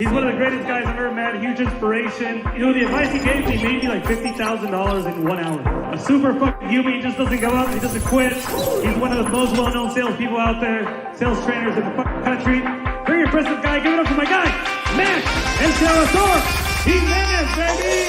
He's one of the greatest guys I've ever met, huge inspiration. You know, the advice he gave me made me like $50,000 in 1 hour. A super fucking human, he just doesn't give up, he doesn't quit. He's one of the most well-known salespeople out there, sales trainers in the fucking country. Very impressive guy. Give it up for my guy, Max Jimenez, baby!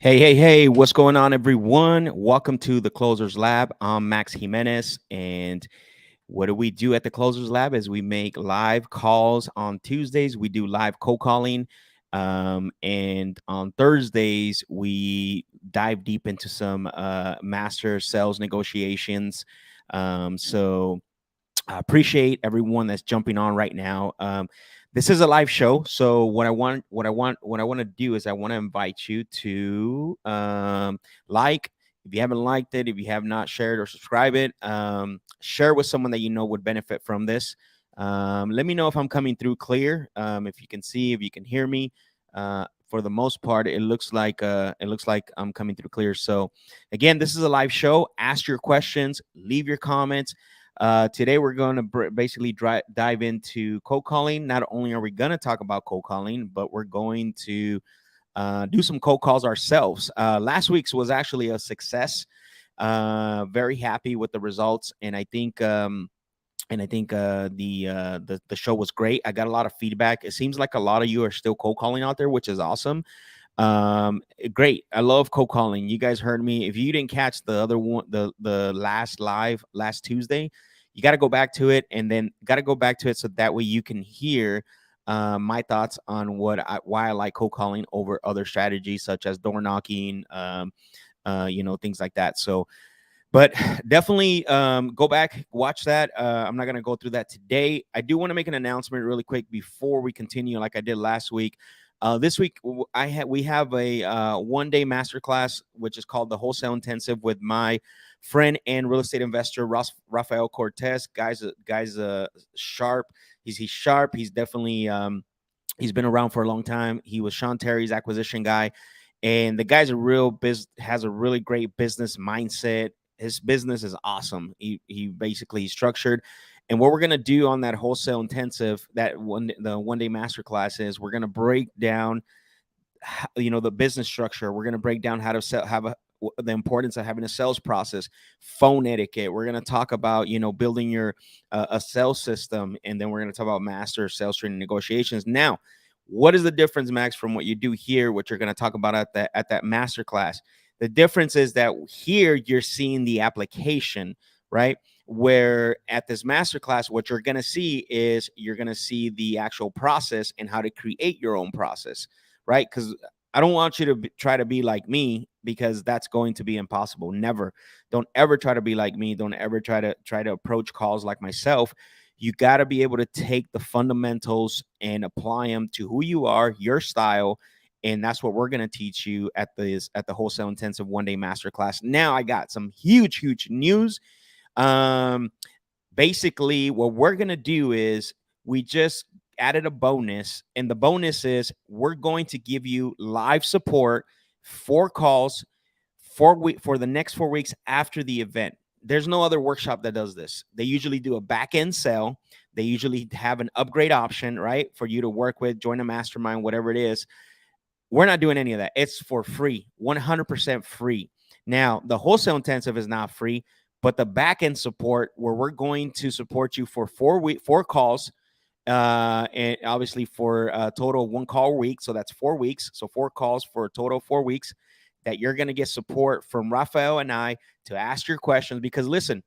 Hey, what's going on, everyone? Welcome to the Closers Lab. I'm Max Jimenez, and what do we do at the Closers Lab is we make live calls on Tuesdays. We do live cold calling, and on Thursdays, we dive deep into some master sales negotiations. So I appreciate everyone that's jumping on right now. This is a live show, so what I want to do is I want to invite you to like. If you haven't liked it, if you have not shared or subscribed it, share with someone that you know would benefit from this. Let me know if I'm coming through clear. If you can see, if you can hear me. For the most part, it looks like I'm coming through clear. So again, this is a live show. Ask your questions, leave your comments. Today, we're going to basically dive into cold calling. Not only are we going to talk about cold calling, but we're going to do some cold calls ourselves. Last week's was actually a success. Very happy with the results, and I think the show was great. I got a lot of feedback. It seems like a lot of you are still cold calling out there, which is awesome. Great. I love cold calling. You guys heard me. If you didn't catch the other one, the last live last Tuesday, you got to go back to it, and then got to go back to it so that way you can hear my thoughts on why I like cold calling over other strategies such as door knocking, things like that. So, but definitely go back, watch that. I'm not going to go through that today. I do want to make an announcement really quick before we continue, like I did last week. This week, we have a one-day masterclass, which is called the Wholesale Intensive, with my friend and real estate investor Rafael Cortez. Guy's sharp. He's sharp. He's definitely he's been around for a long time. He was Sean Terry's acquisition guy, and the guy's has a really great business mindset. His business is awesome. He basically structured. And what we're going to do on that wholesale intensive, the one-day masterclass, is we're going to break down, the business structure. We're going to break down how to the importance of having a sales process, phone etiquette. We're going to talk about, building your a sales system. And then we're going to talk about master sales training negotiations. Now, what is the difference, Max, from what you do here, what you're going to talk about at that masterclass? The difference is that here you're seeing the application, right? Where at this masterclass, what you're going to see is you're going to see the actual process and how to create your own process, right? Because I don't want you to try to be like me, because that's going to be impossible. Never. Don't ever try to be like me. Don't ever try to approach calls like myself. You got to be able to take the fundamentals and apply them to who you are, your style. And that's what we're going to teach you at the Wholesale Intensive one-day masterclass. Now, I got some huge news. Basically, what we're going to do is we just added a bonus, and the bonus is we're going to give you live support, 4 calls for the next 4 weeks after the event. There's no other workshop that does this. They usually do a back-end sell. They usually have an upgrade option, right, for you to work with, join a mastermind, whatever it is. We're not doing any of that. It's for free, 100% free. Now, the wholesale intensive is not free, but the back-end support, where we're going to support you for 4 calls, and obviously for a total of 1 call a week. So that's 4 weeks. So 4 calls for a total of 4 weeks that you're going to get support from Rafael and I to ask your questions. Because listen,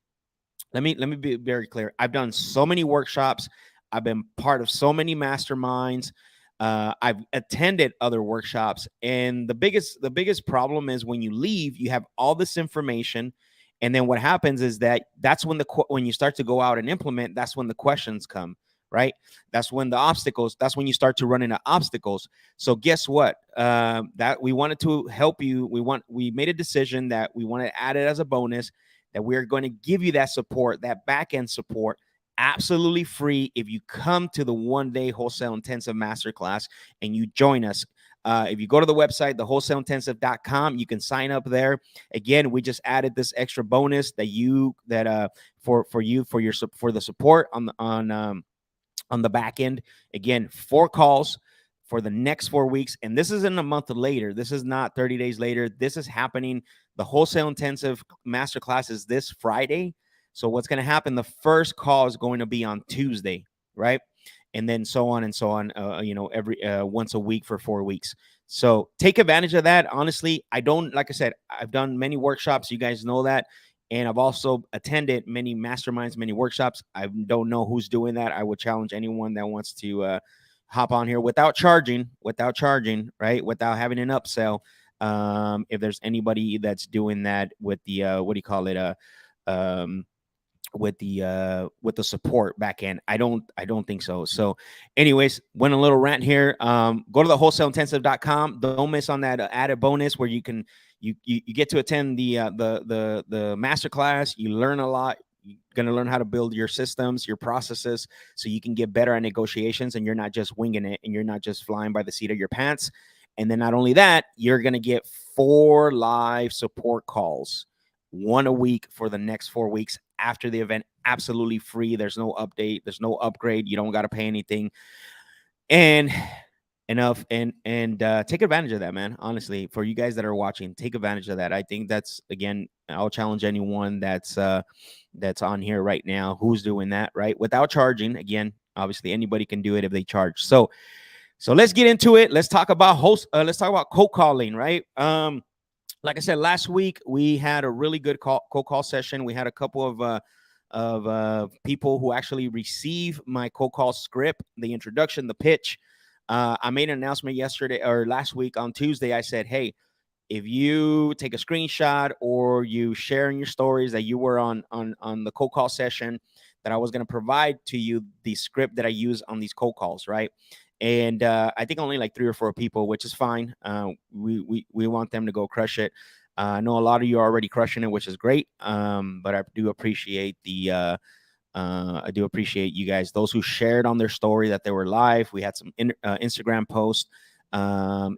let me be very clear. I've done so many workshops. I've been part of so many masterminds. I've attended other workshops, and the biggest problem is when you leave, you have all this information, and then what happens is that's when you start to go out and implement, that's when the questions come, right? That's when that's when you start to run into obstacles. So guess what? That we wanted to help you. We made a decision that we want to add it as a bonus, that we're going to give you that support, that back end support, absolutely free if you come to the one-day wholesale intensive masterclass and you join us. If you go to the website, thewholesaleintensive.com, you can sign up there. Again, we just added this extra bonus for the support on the back end. Again, 4 calls for the next 4 weeks. And this isn't a month later. This is not 30 days later. This is happening. The Wholesale Intensive Masterclass is this Friday. So what's going to happen? The first call is going to be on Tuesday, right? And then so on and so on, every once a week for 4 weeks. So take advantage of that. Honestly, like I said, I've done many workshops. You guys know that. And I've also attended many masterminds, many workshops. I don't know who's doing that. I would challenge anyone that wants to hop on here without charging, right? Without having an upsell. If there's anybody that's doing that with the with the support back end, I don't think so. So anyways, went a little rant here. Go to the wholesaleintensive.com. Don't miss on that added bonus where you can you get to attend the masterclass. You learn a lot. You're going to learn how to build your systems, your processes, so you can get better at negotiations, and you're not just winging it, and you're not just flying by the seat of your pants. And then not only that, you're going to get 4 live support calls, 1 a week for the next 4 weeks after the event, absolutely free. There's no update. There's no upgrade. You don't got to pay anything. And take advantage of that, man. Honestly, for you guys that are watching, take advantage of that. I think that's, again, I'll challenge anyone that's on here right now who's doing that, right? Without charging. Again, obviously anybody can do it if they charge. So let's get into it. Let's talk about let's talk about cold calling, right? Like I said, last week we had a really good cold call session. We had a couple of people who actually receive my cold call script, the introduction, the pitch. I made an announcement last week on Tuesday. I said, hey, if you take a screenshot or you share in your stories that you were on the cold call session, that I was going to provide to you the script that I use on these cold calls, right? And I think only like 3 or 4 people, which is fine. We want them to go crush it. I know a lot of you are already crushing it, which is great. But I do appreciate you guys, those who shared on their story that they were live. We had some Instagram posts.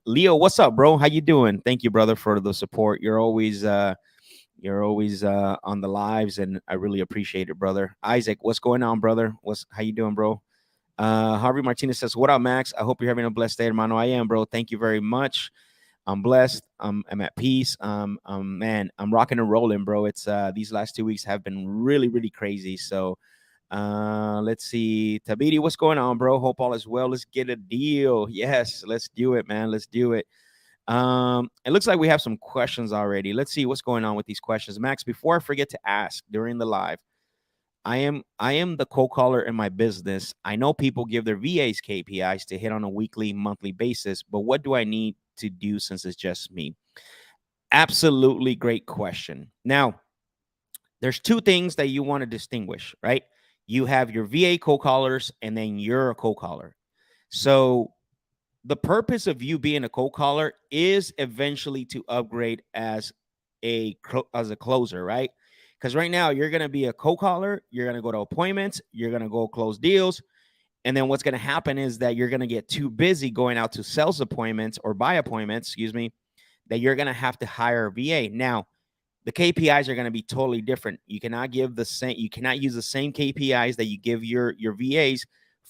Leo, what's up, bro? How you doing? Thank you, brother, for the support. You're always on the lives, and I really appreciate it, brother. Isaac, what's going on, brother? How you doing, bro? Harvey Martinez says, what up, Max? I hope you're having a blessed day, hermano. I am, bro. Thank you very much. I'm blessed. I'm at peace. Man, I'm rocking and rolling, bro. It's these last 2 weeks have been really, really crazy. So let's see. Tabidi, what's going on, bro? Hope all is well. Let's get a deal. Yes, let's do it, man. Let's do it. It looks like we have some questions already. Let's see what's going on with these questions. Max, before I forget to ask during the live, I am the cold caller in my business. I know people give their VAs KPIs to hit on a weekly, monthly basis, but what do I need to do since it's just me? Absolutely great question. Now, there's 2 things that you want to distinguish, right? You have your VA cold callers, and then you're a cold caller. So the purpose of you being a cold caller is eventually to upgrade as a closer, right? Because right now you're going to be a cold caller, you're going to go to appointments, you're going to go close deals. And then what's going to happen is that you're going to get too busy going out to sales appointments or buy appointments, that you're going to have to hire a VA. Now, the KPIs are going to be totally different. You cannot use the same KPIs that you give your VAs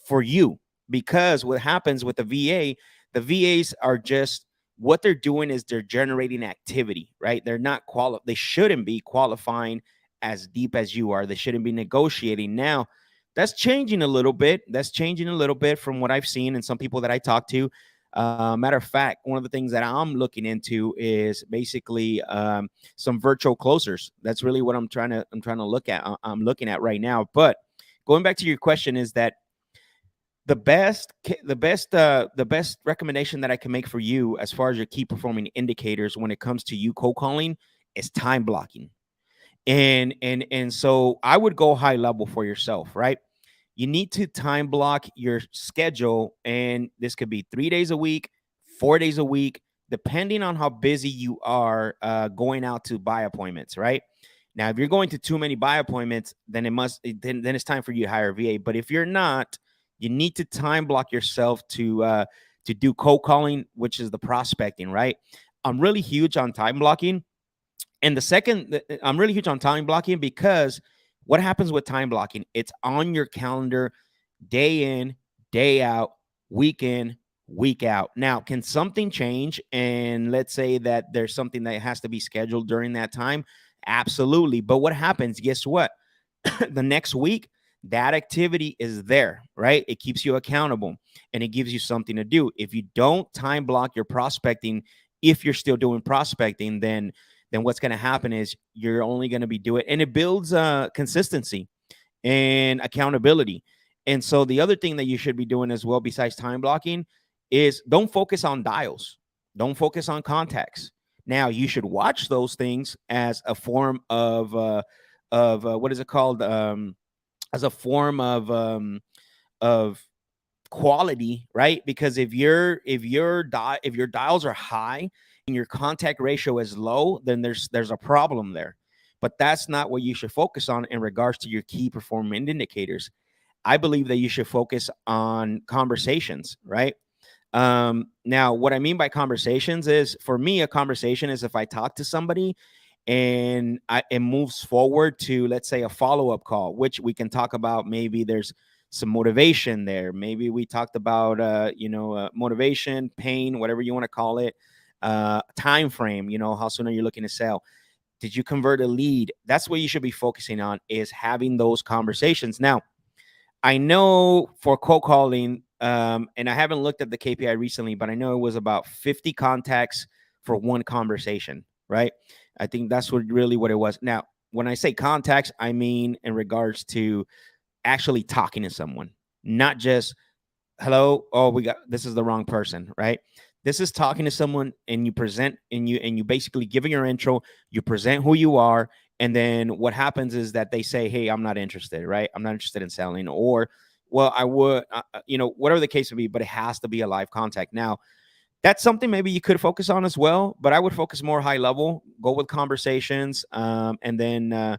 for you, because what happens with the VAs are just, what they're doing is they're generating activity, right? They're not they shouldn't be qualifying as deep as you are. They shouldn't be negotiating. Now, that's changing a little bit. From what I've seen and some people that I talk to. Matter of fact, one of the things that I'm looking into is basically some virtual closers. That's really what I'm trying to look at. I'm looking at right now. But going back to your question, is that the best recommendation that I can make for you as far as your key performing indicators when it comes to you cold calling is time blocking. And so I would go high level for yourself, right? You need to time block your schedule, and this could be 3 days a week, 4 days a week, depending on how busy you are going out to buy appointments, right? Now, if you're going to too many buy appointments, then it's time for you to hire a VA. But if you're not, you need to time block yourself to to do cold calling, which is the prospecting, right? I'm really huge on time blocking. And the second, I'm really huge on time blocking because what happens with time blocking? It's on your calendar day in, day out, week in, week out. Now, can something change? And let's say that there's something that has to be scheduled during that time. Absolutely. But what happens? Guess what? The next week, that activity is there, right? It keeps you accountable and it gives you something to do. If you don't time block your prospecting, if you're still doing prospecting, then what's going to happen is you're only going to be doing, and it builds consistency and accountability. And so the other thing that you should be doing as well, besides time blocking, is don't focus on dials, don't focus on contacts. Now you should watch those things as a form of what is it called? As a form of quality, right? Because if your dials are high and your contact ratio is low, then there's a problem there. But that's not what you should focus on in regards to your key performance indicators. I believe that you should focus on conversations, right? Now, what I mean by conversations is, for me, a conversation is if I talk to somebody and it moves forward to, let's say, a follow-up call, which we can talk about. Maybe there's some motivation there. Maybe we talked about, motivation, pain, whatever you want to call it, time frame, how soon are you looking to sell? Did you convert a lead? That's what you should be focusing on, is having those conversations. Now, I know for cold calling, and I haven't looked at the KPI recently, but I know it was about 50 contacts for one conversation, right? I think that's what it was. Now, when I say contacts, I mean in regards to actually talking to someone, not just hello, oh, this is the wrong person, right? This is talking to someone, and you present, and you basically giving your intro, you present who you are, and then what happens is that they say, hey, I'm not interested, right? I'm not interested in selling, or, well, I would, whatever the case would be, but it has to be a live contact. Now, that's something maybe you could focus on as well, but I would focus more high level, go with conversations, and then,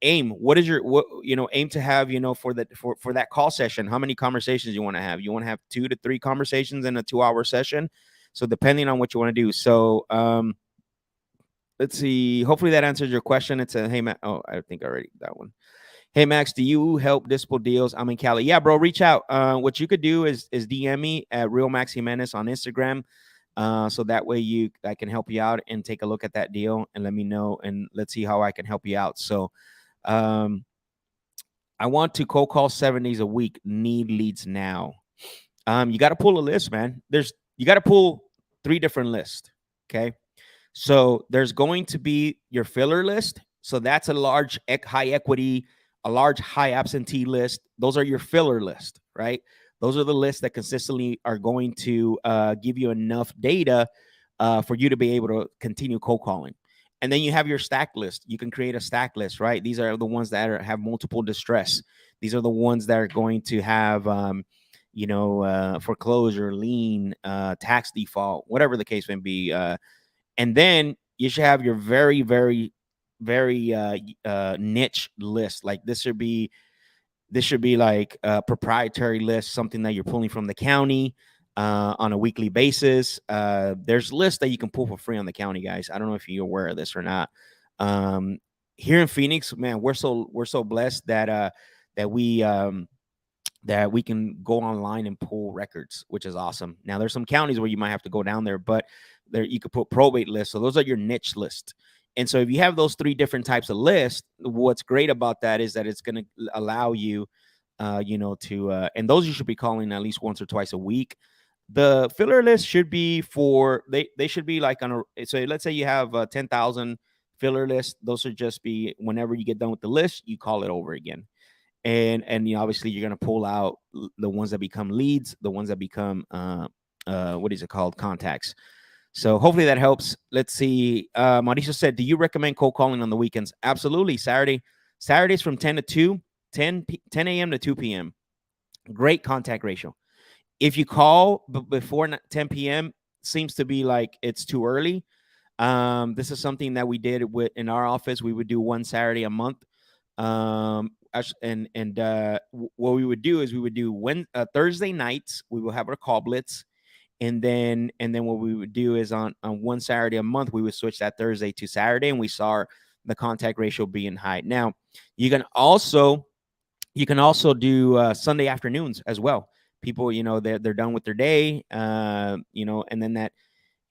aim. What is your, aim to have, for that call session? How many conversations you want to have? You want to have 2 to 3 conversations in a 2-hour session. So depending on what you want to do. So, let's see. Hopefully that answers your question. It's a, hey, Matt. Oh, I think I already that one. Hey, Max, do you help Dispo deals? I'm in Cali. Yeah, bro, reach out. What you could do is DM me at Real Max Jimenez on Instagram. So that way I can help you out and take a look at that deal and let me know, and let's see how I can help you out. So, I want to cold call 7 days a week. Need leads now. You got to pull a list, man. You got to pull 3 different lists. Okay. So there's going to be your filler list. So that's a large high equity, a large high absentee list. Those are your filler list, right? Those are the lists that consistently are going to give you enough data for you to be able to continue cold calling. And then you have your stack list. You can create a stack list, right? These are the ones that have multiple distress. These are the ones that are going to have, foreclosure, lien, tax default, whatever the case may be. And then you should have your very, very, very niche list. Like this should be like a proprietary list, something that you're pulling from the county on a weekly basis. There's lists that you can pull for free on the county, guys. I don't know if you're aware of this or not. Here in Phoenix, man, we're so blessed that we can go online and pull records, which is awesome. Now, there's some counties where you might have to go down there, but there you could put probate lists. So those are your niche lists. And so if you have those 3 different types of lists, what's great about that is that it's going to allow you, and those you should be calling at least once or twice a week. The filler list should be they should be like so let's say you have 10,000 filler list. Those should just be whenever you get done with the list, you call it over again. And obviously you're going to pull out the ones that become leads, the ones that become what is it called, contacts. So hopefully that helps. Let's see. Mauricio said, do you recommend cold calling on the weekends? Absolutely. Saturdays from 10 a.m. to 2 p.m. Great contact ratio. If you call before 10 p.m., seems to be like it's too early. This is something that we did in our office. We would do one Saturday a month. what we would do is we would do Thursday nights. We will have our call blitz, and then what we would do is on one Saturday a month we would switch that Thursday to Saturday, and we saw the contact ratio being high. Now you can also do Sunday afternoons as well. People, they're done with their day, and then that.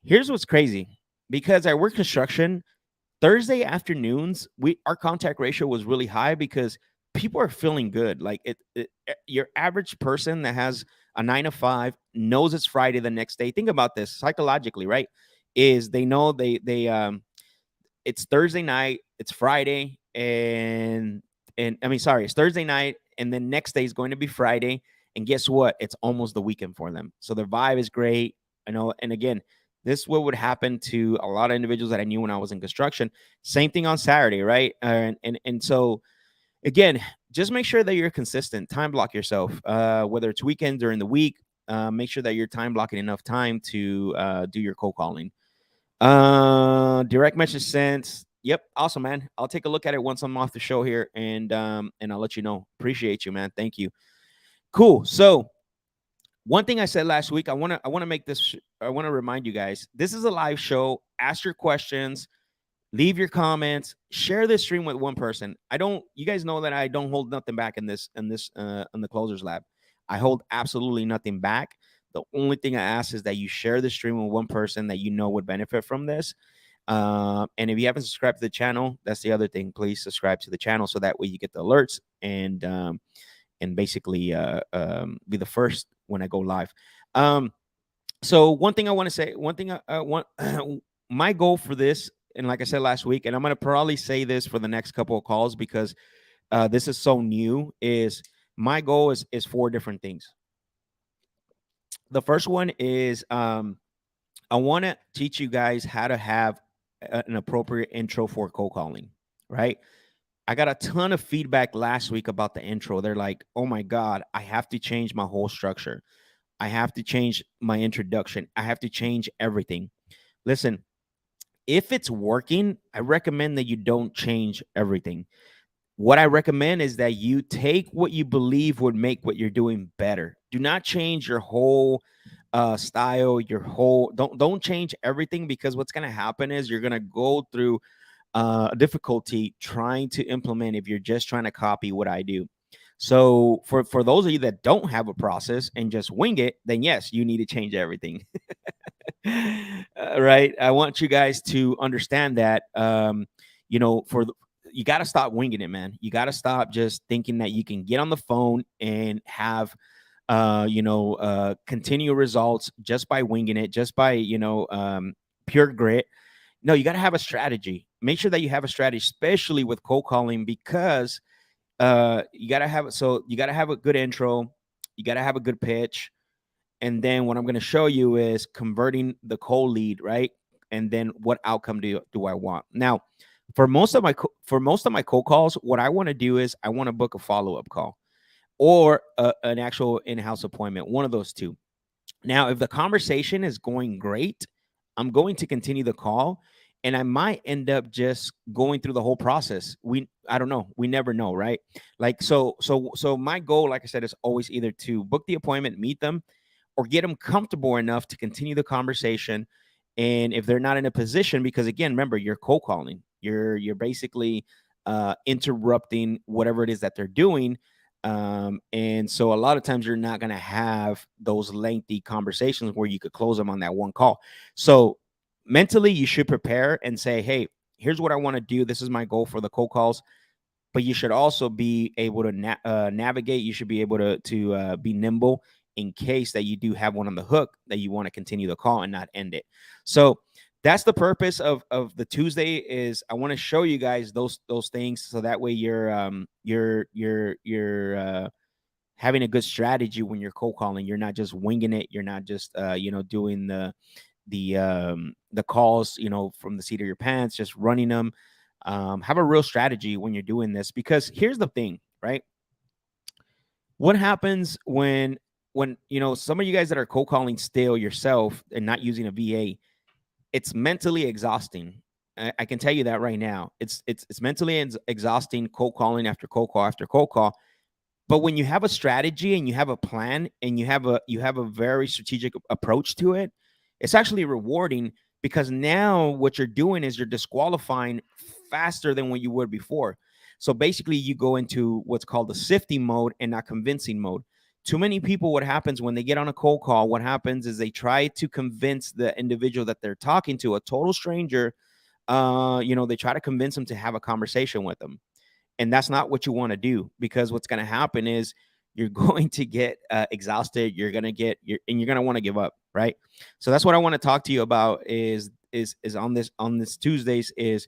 Here's what's crazy, because I work construction. Thursday afternoons, our contact ratio was really high because people are feeling good. Like your average person that has a 9 to 5 knows it's Friday the next day. Think about this psychologically, right? Is they know it's Thursday night, it's Friday, and I mean, sorry, it's Thursday night, and then next day is going to be Friday, and guess what? It's almost the weekend for them. So their vibe is great. I know, and again, this what would happen to a lot of individuals that I knew when I was in construction. Same thing on Saturday, right? And so again, just make sure that you're consistent. Time block yourself, whether it's weekends or in the week. Make sure that you're time blocking enough time to do your cold calling. Direct message sent. Yep, awesome, man. I'll take a look at it once I'm off the show here, and I'll let you know. Appreciate you, man. Thank you. Cool. So one thing I said last week, I want to make this. I want to remind you guys, this is a live show. Ask your questions, leave your comments, share this stream with one person. You guys know that I don't hold nothing back in the Closers Lab. I hold absolutely nothing back. The only thing I ask is that you share the stream with one person that you know would benefit from this. And if you haven't subscribed to the channel, that's the other thing. Please subscribe to the channel so that way you get the alerts and basically be the first when I go live. So one thing I want to say, I want my goal for this, and like I said last week, and I'm going to probably say this for the next couple of calls because this is so new, is my goal is 4 different things. The first one is I want to teach you guys how to have an appropriate intro for cold calling, right? I got a ton of feedback last week about the intro. They're like, oh my God, I have to change my whole structure. I have to change my introduction. I have to change everything. Listen, if it's working, I recommend that you don't change everything. What I recommend is that you take what you believe would make what you're doing better. Do not change your whole style, don't change everything, because what's going to happen is you're going to go through difficulty trying to implement if you're just trying to copy what I do. So for those of you that don't have a process and just wing it, then yes, you need to change everything. Right? I want you guys to understand that, you got to stop winging it, man. You got to stop just thinking that you can get on the phone and have, continual results just by winging it, just by, pure grit. No, you got to have a strategy. Make sure that you have a strategy, especially with cold calling, because you got to have a good intro. You got to have a good pitch. And then what I'm going to show you is converting the cold lead, right? And then what outcome do I want? Now, for most of my cold calls, what I want to do is I want to book a follow-up call or an actual in-house appointment, one of those two. Now, if the conversation is going great, I'm going to continue the call, and I might end up just going through the whole process. I don't know. We never know, right? Like, so my goal, like I said, is always either to book the appointment, meet them, or get them comfortable enough to continue the conversation. And if they're not in a position, because again, remember, you're cold calling, you're basically interrupting whatever it is that they're doing. And so a lot of times you're not going to have those lengthy conversations where you could close them on that one call. So mentally, you should prepare and say, hey, here's what I want to do. This is my goal for the cold calls. But you should also be able to navigate. You should be able to be nimble in case that you do have one on the hook that you want to continue the call and not end it. So that's the purpose of the Tuesday, is I want to show you guys those things, so that way you're having a good strategy when you're cold calling. You're not just winging it. You're not just doing the calls from the seat of your pants, just running them. Have a real strategy when you're doing this, because here's the thing, right? What happens when some of you guys that are cold calling still yourself and not using a VA, it's mentally exhausting. I can tell you that right now. It's mentally exhausting, cold calling after cold call after cold call. But when you have a strategy and you have a plan and you have a very strategic approach to it, it's actually rewarding, because now what you're doing is you're disqualifying faster than what you would before. So basically, you go into what's called the sifting mode and not convincing mode. Too many people, what happens when they get on a cold call, what happens is they try to convince the individual that they're talking to, a total stranger. They try to convince them to have a conversation with them, and that's not what you want to do, because what's going to happen is you're going to get exhausted. And you're going to want to give up, right? So that's what I want to talk to you about is on this Tuesdays is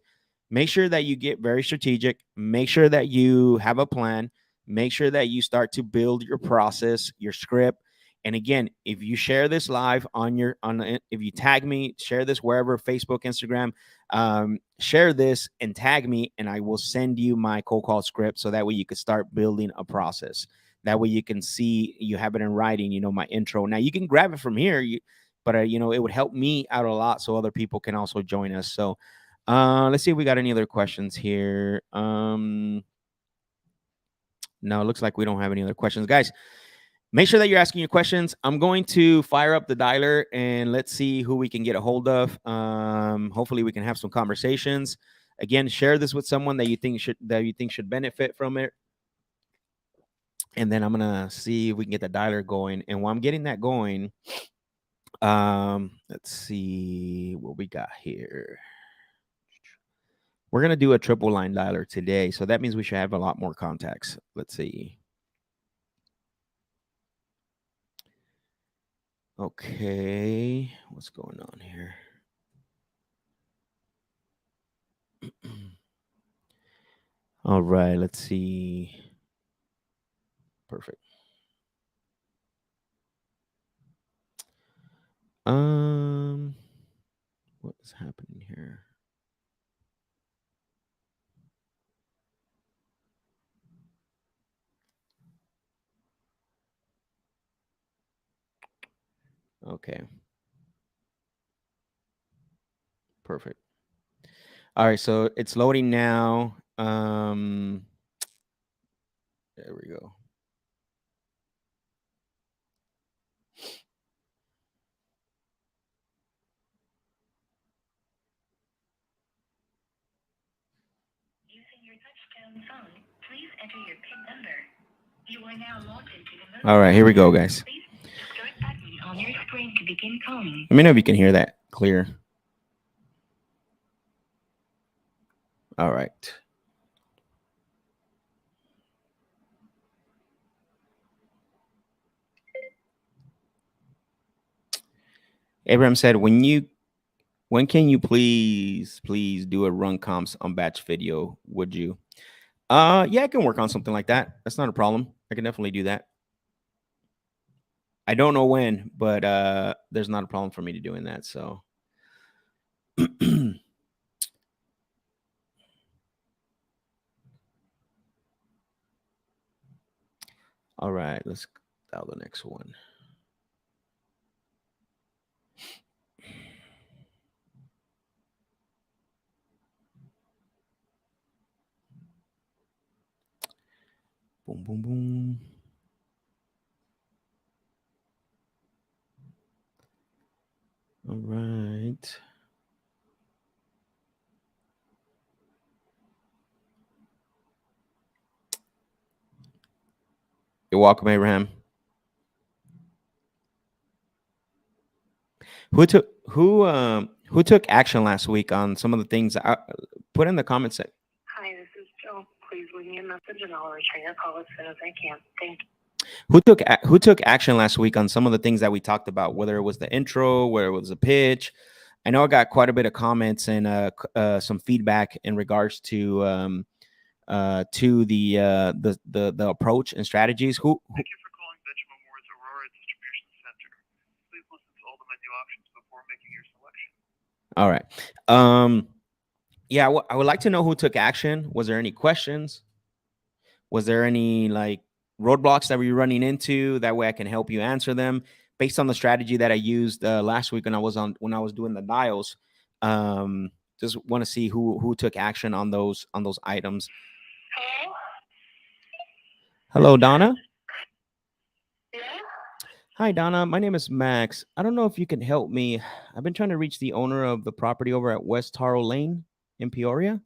make sure that you get very strategic, make sure that you have a plan, make sure that you start to build your process, your script. And again, if you share this live if you tag me, share this wherever, Facebook, Instagram, share this and tag me, and I will send you my cold call script, so that way you can start building a process. That way you can see, you have it in writing, my intro. Now you can grab it from here, but it would help me out a lot, so other people can also join us. So let's see if we got any other questions here. No, it looks like we don't have any other questions, guys. Make sure that you're asking your questions. I'm going to fire up the dialer and let's see who we can get a hold of. Hopefully, we can have some conversations. Again, share this with someone that you think should benefit from it. And then I'm gonna see if we can get the dialer going. And while I'm getting that going, let's see what we got here. We're gonna do a triple line dialer today, so that means we should have a lot more contacts. Let's see. Okay, what's going on here? All right, let's see. Perfect. What is happening here? Okay. Perfect. All right, so it's loading now. There we go. Using your touchtone phone, please enter your PIN number. You are now logged into the. All right, here we go, guys. Please start button on your screen to begin calling. Let me know if you can hear that clear. All right. Abraham said, when can you please do a run comps on batch video? Would you? Yeah, I can work on something like that. That's not a problem. I can definitely do that. I don't know when, but there's not a problem for me to doing that. So all right, let's dial the next one. Boom, boom, boom. All right. You're welcome, Abraham. Who took action last week on some of the things I put in the comments section? Hi, this is Jill. Please leave me a message and I'll return your call as soon as I can. Thank you. Who took action last week on some of the things that we talked about, whether it was the intro, whether it was a pitch? I know I got quite a bit of comments and some feedback in regards to the approach and strategies. Thank you for calling Benjamin Ward's Aurora Distribution Center. Please listen to all the menu options before making your selection. All right. Yeah, I would like to know who took action. Was there any questions? Was there any roadblocks that we're running into? That way I can help you answer them based on the strategy that I used last week when I was doing the dials. just want to see who took action on those items. Hello? Hello, Donna. Yeah? Hi, Donna. My name is Max. I don't know if you can help me. I've been trying to reach the owner of the property over at West Taro Lane in Peoria.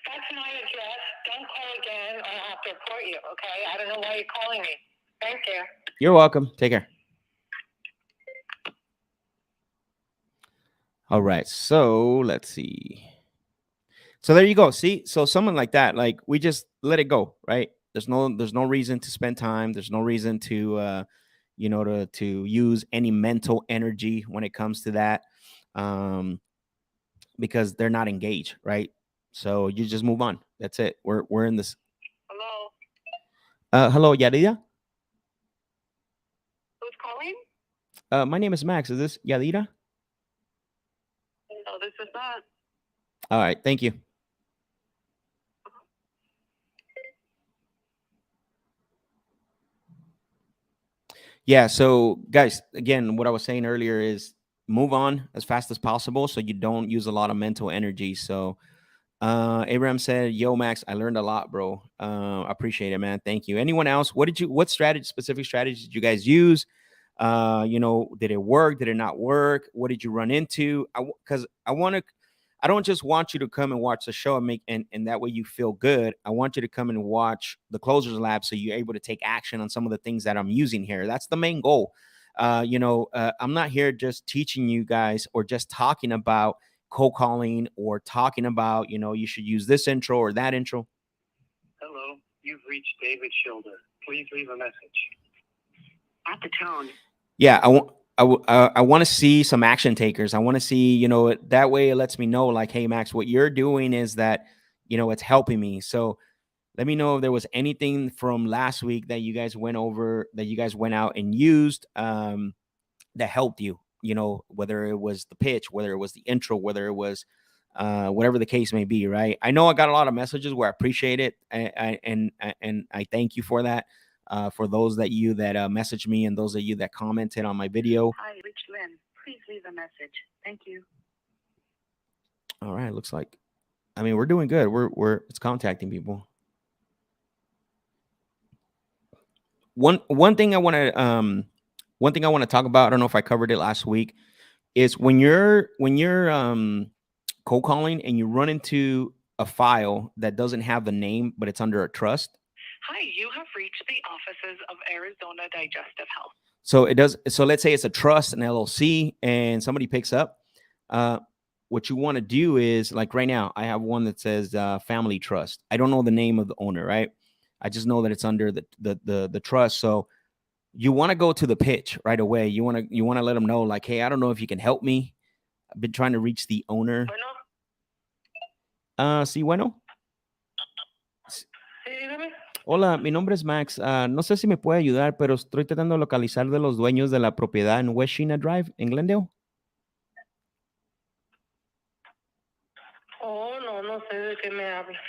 That's my address. Don't call again or I'll have to report you, okay? I don't know why you're calling me. Thank you. You're welcome. Take care. All right. So let's see. So there you go. See, so someone like that, like we just let it go, right? There's no reason to spend time. There's no reason to to use any mental energy when it comes to that, because they're not engaged, right? So you just move on. That's it. We're in this. Hello? Hello, Yadira. Who's calling? My name is Max. Is this Yadira? No, this is not. All right. Thank you. Yeah. So, guys, again, what I was saying earlier is move on as fast as possible so you don't use a lot of mental energy. So, Abraham said, "Yo, Max, I learned a lot, bro. I appreciate it, man. Thank you." Anyone else? What specific strategies did you guys use? Did it work? Did it not work? What did you run into? Because I don't just want you to come and watch the show and and that way you feel good. I want you to come and watch the Closers Lab so you're able to take action on some of the things that I'm using here. That's the main goal. I'm not here just teaching you guys or just talking about cold calling or talking about, you should use this intro or that intro. Hello, you've reached David Schilder. Please leave a message. At the tone. Yeah, I want to see some action takers. I want to see, that way it lets me know like, hey, Max, what you're doing is that, it's helping me. So let me know if there was anything from last week that you guys went over, that you guys went out and used, that helped you, whether it was the pitch, whether it was the intro, whether it was whatever the case may be, right? I know I got a lot of messages where I appreciate it, and I thank you for that. For those that messaged me and those of you that commented on my video. Hi, Rich Lynn. Please leave a message. Thank you. All right, looks like, we're doing good. It's contacting people. One thing I want to talk about, I don't know if I covered it last week, is when you're cold calling and you run into a file that doesn't have the name but it's under a trust. Hi, you have reached the offices of Arizona Digestive Health. So it does. So let's say it's a trust, an LLC, and somebody picks up. What you want to do is, like right now, I have one that says Family Trust. I don't know the name of the owner, right? I just know that it's under the trust. So you want to go to the pitch right away. You want to let them know, like, hey, I don't know if you can help me. I've been trying to reach the owner. Sí, bueno. Sí, dígame. Hola, mi nombre es Max. No sé si me puede ayudar, pero estoy tratando de localizar de los dueños de la propiedad en West China Drive, en Glendale. Oh, no sé de qué me habla.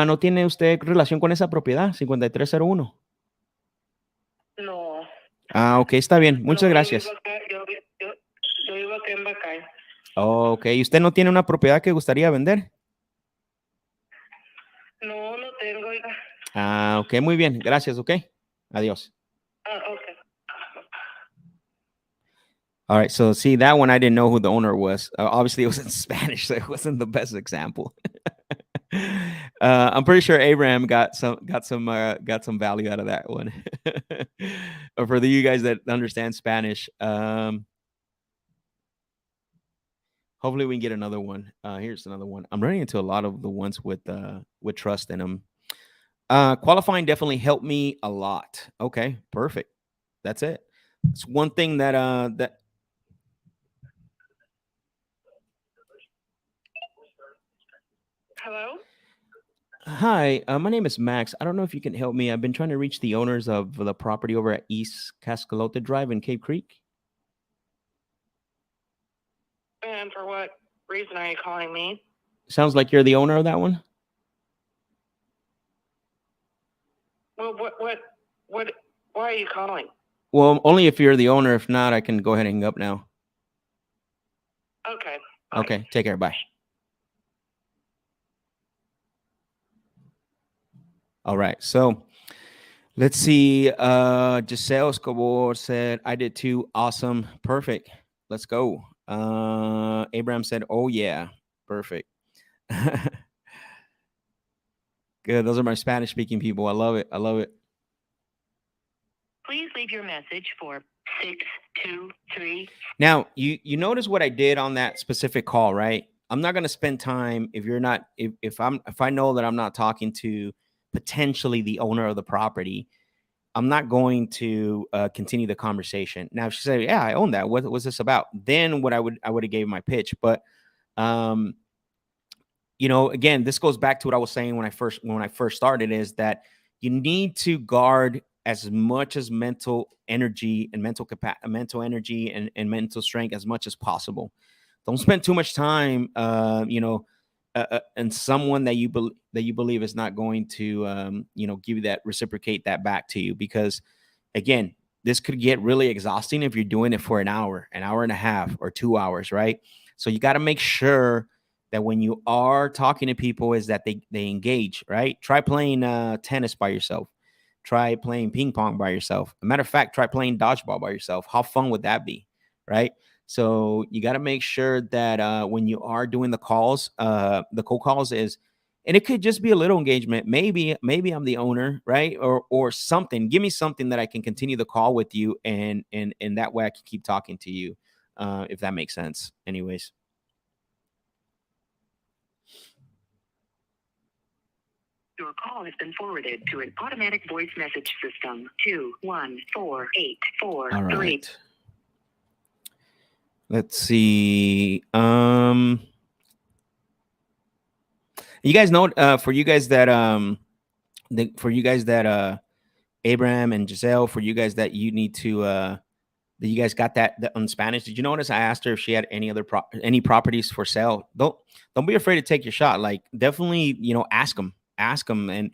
¿No tiene usted relación con esa propiedad, 5301? No. Ok, está bien. Muchas gracias. Yo vivo aquí en Bacay. Ok, ¿y usted no tiene una propiedad que gustaría vender? No tengo. Ok, muy bien. Gracias, ok. Adiós. Okay. All right, so see, that one I didn't know who the owner was. Obviously, it was in Spanish, so it wasn't the best example. I'm pretty sure Abraham got some value out of that one. Or for you guys that understand Spanish, hopefully we can get another one. Here's another one. I'm running into a lot of the ones with trust in them. Qualifying definitely helped me a lot. Okay, perfect. That's it. It's one thing that Hello? Hi, my name is Max. I don't know if you can help me. I've been trying to reach the owners of the property over at East Cascalote Drive in Cape Creek. And for what reason are you calling me? Sounds like you're the owner of that one. Well, why are you calling? Well, only if you're the owner. If not, I can go ahead and hang up now. Okay. Bye. Okay, take care. Bye. All right. So let's see. Giselle Escobar said, I did too. Awesome. Perfect. Let's go. Abraham said, oh, yeah. Perfect. Good. Those are my Spanish speaking people. I love it. I love it. Please leave your message for 623. Now, you notice what I did on that specific call, right? I'm not going to spend time if you're not if I know that I'm not talking to potentially the owner of the property. I'm not going to continue the conversation. Now, if she said, "Yeah, I own that. What was this about?" Then what I would have gave my pitch. But again, this goes back to what I was saying when I first started, is that you need to guard as much as mental energy and mental energy and mental strength as much as possible. Don't spend too much time, and someone that you believe is not going to, give you that, reciprocate that back to you. Because again, this could get really exhausting if you're doing it for an hour and a half, or 2 hours, right? So you got to make sure that when you are talking to people is that they engage, right? Try playing tennis by yourself. Try playing ping pong by yourself. As a matter of fact, try playing dodgeball by yourself. How fun would that be, right? So you got to make sure that when you are doing the calls, the cold calls and it could just be a little engagement. Maybe I'm the owner, right? Or something. Give me something that I can continue the call with you, and that way I can keep talking to you, if that makes sense. Anyways. Your call has been forwarded to an automatic voice message system. 214843. All right. Let's see. You guys know, for you guys that Abraham and Giselle, for you guys that you need to that you guys got that on Spanish. Did you notice I asked her if she had any other any properties for sale? Don't be afraid to take your shot. Like, definitely, ask them, and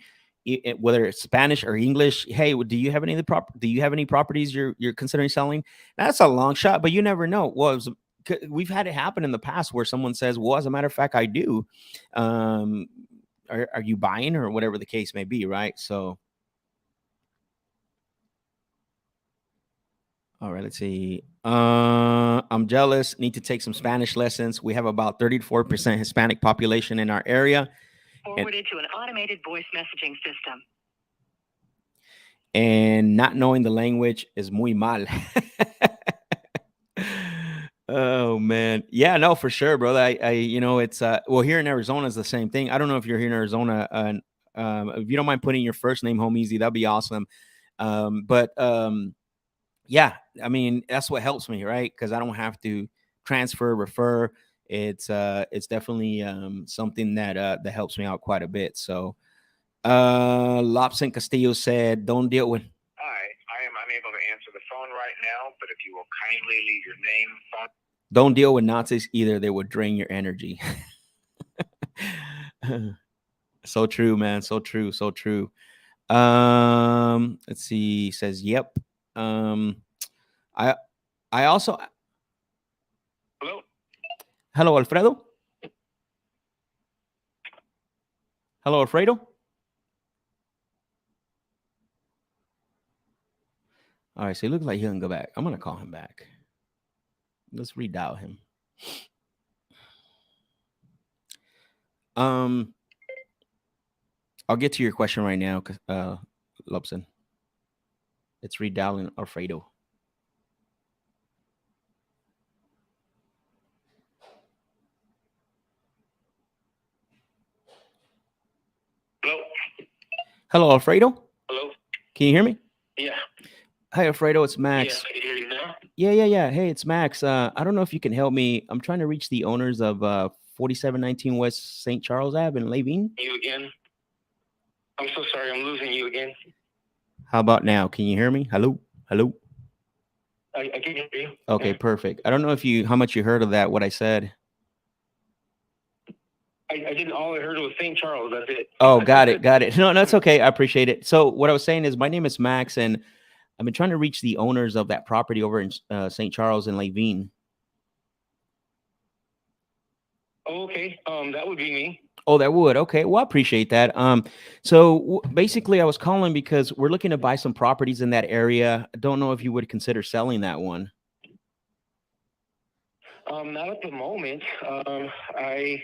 whether it's Spanish or English. Hey, do you have any properties you're considering selling? That's a long shot, but you never know. Well, we've had it happen in the past where someone says, well, as a matter of fact, I do. Are you buying, or whatever the case may be, right? So, all right, let's see. I'm jealous. Need to take some Spanish lessons. We have about 34% Hispanic population in our area. Forwarded to an automated voice messaging system. And not knowing the language is muy mal. Oh man. Yeah, no, for sure, brother. It's well, here in Arizona is the same thing. I don't know if you're here in Arizona, and if you don't mind putting your first name home easy, that'd be awesome. Yeah, I mean, that's what helps me, right? Because I don't have to transfer, refer. It's definitely something that helps me out quite a bit. So Lobson Castillo said, don't deal with. Hi, I am unable to answer the phone right now, but if you will kindly leave your name, phone. Don't deal with Nazis either. They would drain your energy. So true, man. So true. So true. Let's see. He says, yep. I also. Hello, Alfredo. Hello, Alfredo. All right, so it looks like he'll go back. I'm gonna call him back. Let's redial him. I'll get to your question right now, Lobson. It's redialing Alfredo. Hello. Hello, Alfredo. Hello. Can you hear me? Yeah. Hi, Alfredo. It's Max. Yeah, I can hear you now. Yeah. Hey, it's Max. I don't know if you can help me. I'm trying to reach the owners of 4719 West St. Charles Ave in Levine. You again? I'm so sorry. I'm losing you again. How about now? Can you hear me? Hello. I can hear you. Okay, perfect. I don't know how much you heard of that. What I said. I didn't. All I heard was St. Charles. That's it. Oh, got it. No, that's okay. I appreciate it. So what I was saying is, my name is Max, and I've been trying to reach the owners of that property over in St. Charles and Levine. Oh, okay. That would be me. Oh, that would. Okay. Well, I appreciate that. So basically I was calling because we're looking to buy some properties in that area. I don't know if you would consider selling that one. Not at the moment. I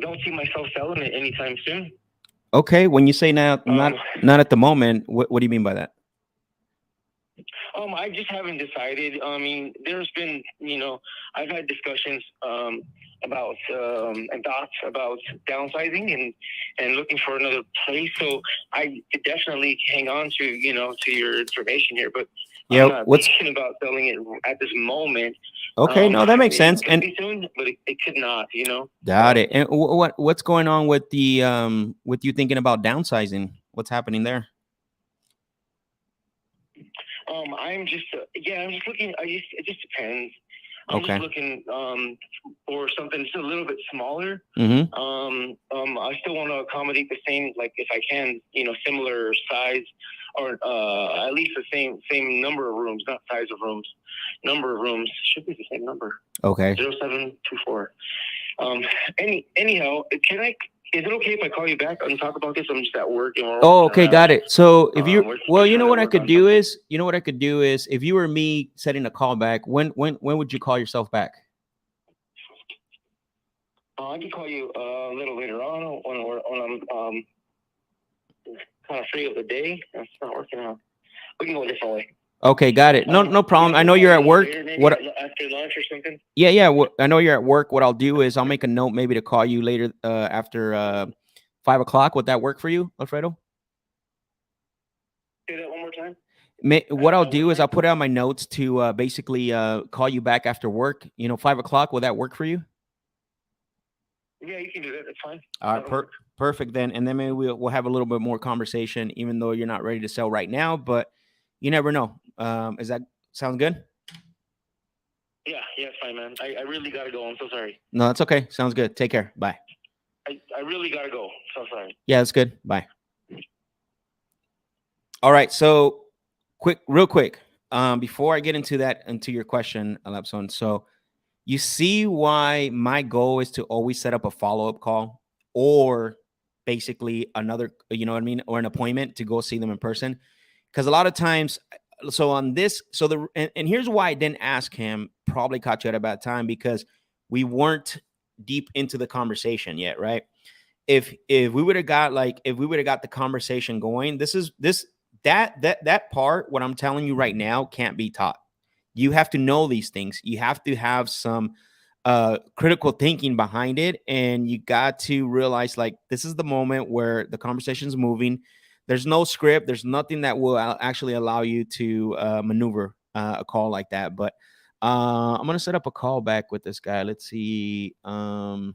don't see myself selling it anytime soon. Okay. When you say now, Um, not at the moment, what do you mean by that? I just haven't decided. I mean, there's been, I've had discussions about and thoughts about downsizing and looking for another place. So I could definitely hang on to, to your information here, but Yeah. I'm not thinking about selling it at this moment. Okay. No, that makes sense. It could be soon, but it could not, Got it. And what's going on with the with you thinking about downsizing? What's happening there? I'm just I'm just looking. It just depends. I'm Okay. just looking for something just a little bit smaller. Mm-hmm. I still want to accommodate the same, like if I can, similar size or at least the same number of rooms, not size of rooms. Number of rooms should be the same number. Okay. 0724. Anyhow, can I? Is it okay if I call you back and talk about this? I'm just at work. Oh, okay, got it. So if you, well, you know what I could do something. is, if you were me setting a call back, when would you call yourself back? I can call you a little later on when I'm kind of free of the day. That's not working out. We can go a different way. Okay, got it. No problem. I know you're at work. What? After lunch or something? Yeah. I know you're at work. What I'll do is I'll make a note maybe to call you later after 5 o'clock. Would that work for you, Alfredo? Say that one more time. What I'll do is I'll put it on my notes to basically call you back after work. 5 o'clock. Will that work for you? Yeah, you can do that. That's fine. All right, perfect then. And then maybe we'll have a little bit more conversation, even though you're not ready to sell right now. But you never know. Is that sound good? Yeah, it's fine, man. I really gotta go. I'm so sorry. No, that's okay. Sounds good. Take care. Bye. I really gotta go. So sorry. Yeah, that's good. Bye. All right. So real quick, before I get into your question, Alapson. So you see why my goal is to always set up a follow-up call or basically another, or an appointment to go see them in person. Because a lot of times, so on this, and here's why I didn't ask him, probably caught you at a bad time because we weren't deep into the conversation yet, right? If we would have got the conversation going, that part, what I'm telling you right now, can't be taught. You have to know these things. You have to have some critical thinking behind it. And you got to realize like, this is the moment where the conversation's moving. There's no script. There's nothing that will actually allow you to maneuver a call like that. But I'm going to set up a call back with this guy. Let's see. So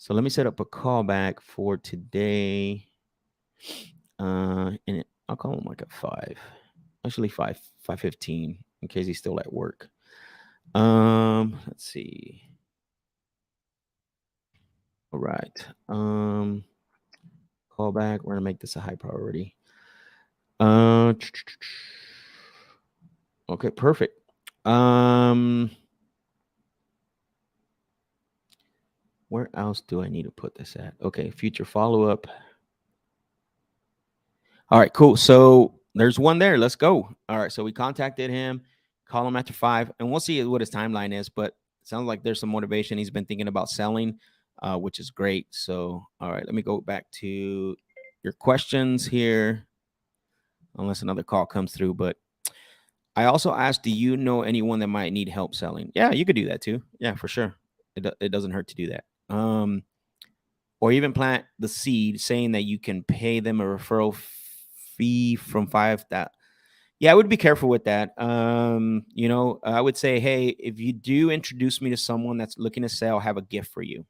let me set up a call back for today. And I'll call him like at 5. Actually 5:15 in case he's still at work. Let's see. All right. Call back. We're gonna make this a high priority. Okay, perfect. Where else do I need to put this at? Okay, future follow-up. All right, cool. So there's one there. Let's go. All right, so we contacted him, call him after 5, and we'll see what his timeline is. But it sounds like there's some motivation. He's been thinking about selling, which is great. So, all right, let me go back to your questions here, unless another call comes through. But I also asked, do you know anyone that might need help selling? Yeah, you could do that too. Yeah, for sure. It doesn't hurt to do that. Or even plant the seed saying that you can pay them a referral fee from 5,000. Yeah, I would be careful with that. I would say, hey, if you do introduce me to someone that's looking to sell, I have a gift for you.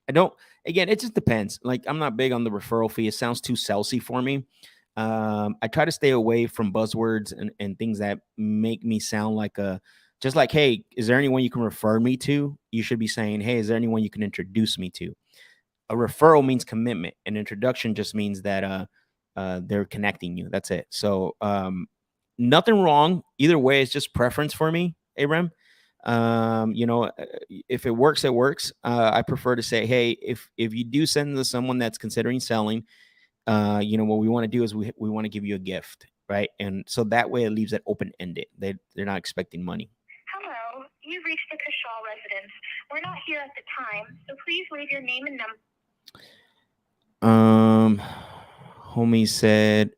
Again, it just depends. Like, I'm not big on the referral fee. It sounds too salesy for me. I try to stay away from buzzwords and things that make me sound like just like, hey, is there anyone you can refer me to? You should be saying, hey, is there anyone you can introduce me to? A referral means commitment. An introduction just means that they're connecting you. That's it. So nothing wrong. Either way, it's just preference for me, Abraham. You know, if it works, it works. I prefer to say, hey, if you do send to someone that's considering selling, you know, what we want to do is we want to give you a gift, right? And so that way it leaves it open ended. They're not expecting money. Hello, you've reached the Kashaw residence. We're not here at the time, so please leave your name and number. Homie said,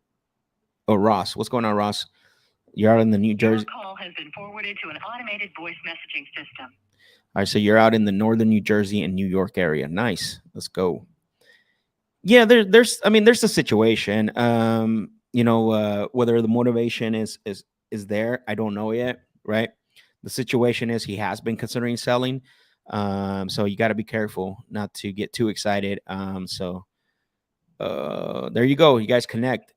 oh, Ross, what's going on, Ross? You're out in the New Jersey. Your call has been forwarded to an automated voice messaging system. All right, so you're out in the northern New Jersey and New York area. Nice. Let's go. Yeah, there's a situation. You know, whether the motivation is there, I don't know yet, right? The situation is he has been considering selling. So you got to be careful not to get too excited. So there you go. You guys connect.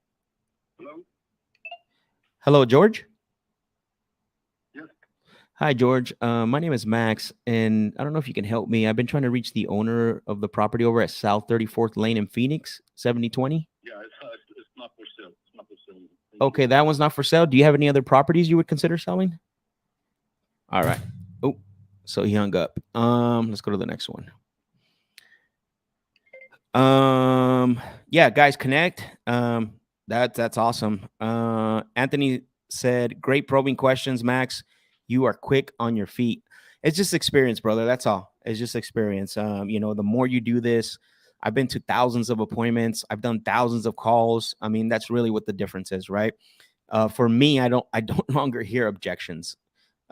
Hello, George. Yes. Hi, George. My name is Max, and I don't know if you can help me. I've been trying to reach the owner of the property over at South 34th Lane in Phoenix, 7020. Yeah, it's not for sale. It's not for sale. Okay, that one's not for sale. Do you have any other properties you would consider selling? All right. Oh, so he hung up. Let's go to the next one. Yeah, guys, connect. That's awesome. Anthony said, great probing questions, Max. You are quick on your feet. It's just experience, brother. That's all. It's just experience. You know, the more you do this, I've been to thousands of appointments. I've done thousands of calls. I mean, that's really what the difference is, right? For me, I don't longer hear objections.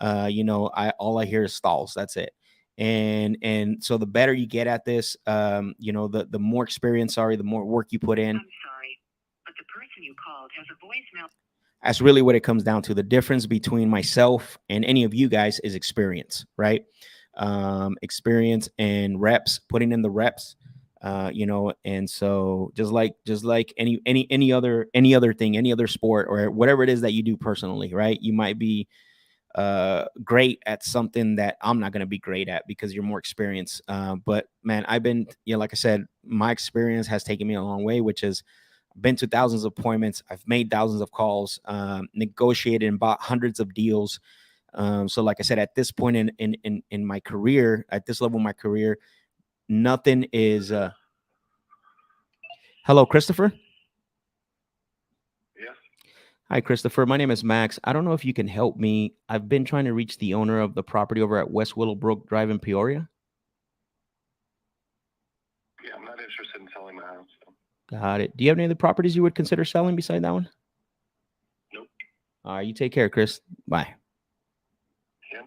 You know, all I hear is stalls. That's it. And so the better you get at this, you know, the more experience, the more work you put in. I'm sorry, but the person you called has a voicemail. That's really what it comes down to. The difference between myself and any of you guys is experience, right? Experience and reps, putting in the reps. You know, and so just like any other thing, any other sport or whatever it is that you do personally, right? You might be great at something that I'm not going to be great at because you're more experienced. But man, I've been, you know, like I said, my experience has taken me a long way, which is I've been to thousands of appointments. I've made thousands of calls, negotiated and bought hundreds of deals. So like I said, at this point in my career, at this level of my career, nothing is, hello, Christopher. Yes. Hi, Christopher. My name is Max. I don't know if you can help me. I've been trying to reach the owner of the property over at West Willowbrook Drive in Peoria. Yeah, I'm not interested in selling my house. So. Got it. Do you have any other properties you would consider selling beside that one? Nope. All right. You take care, Chris. Bye. Yeah.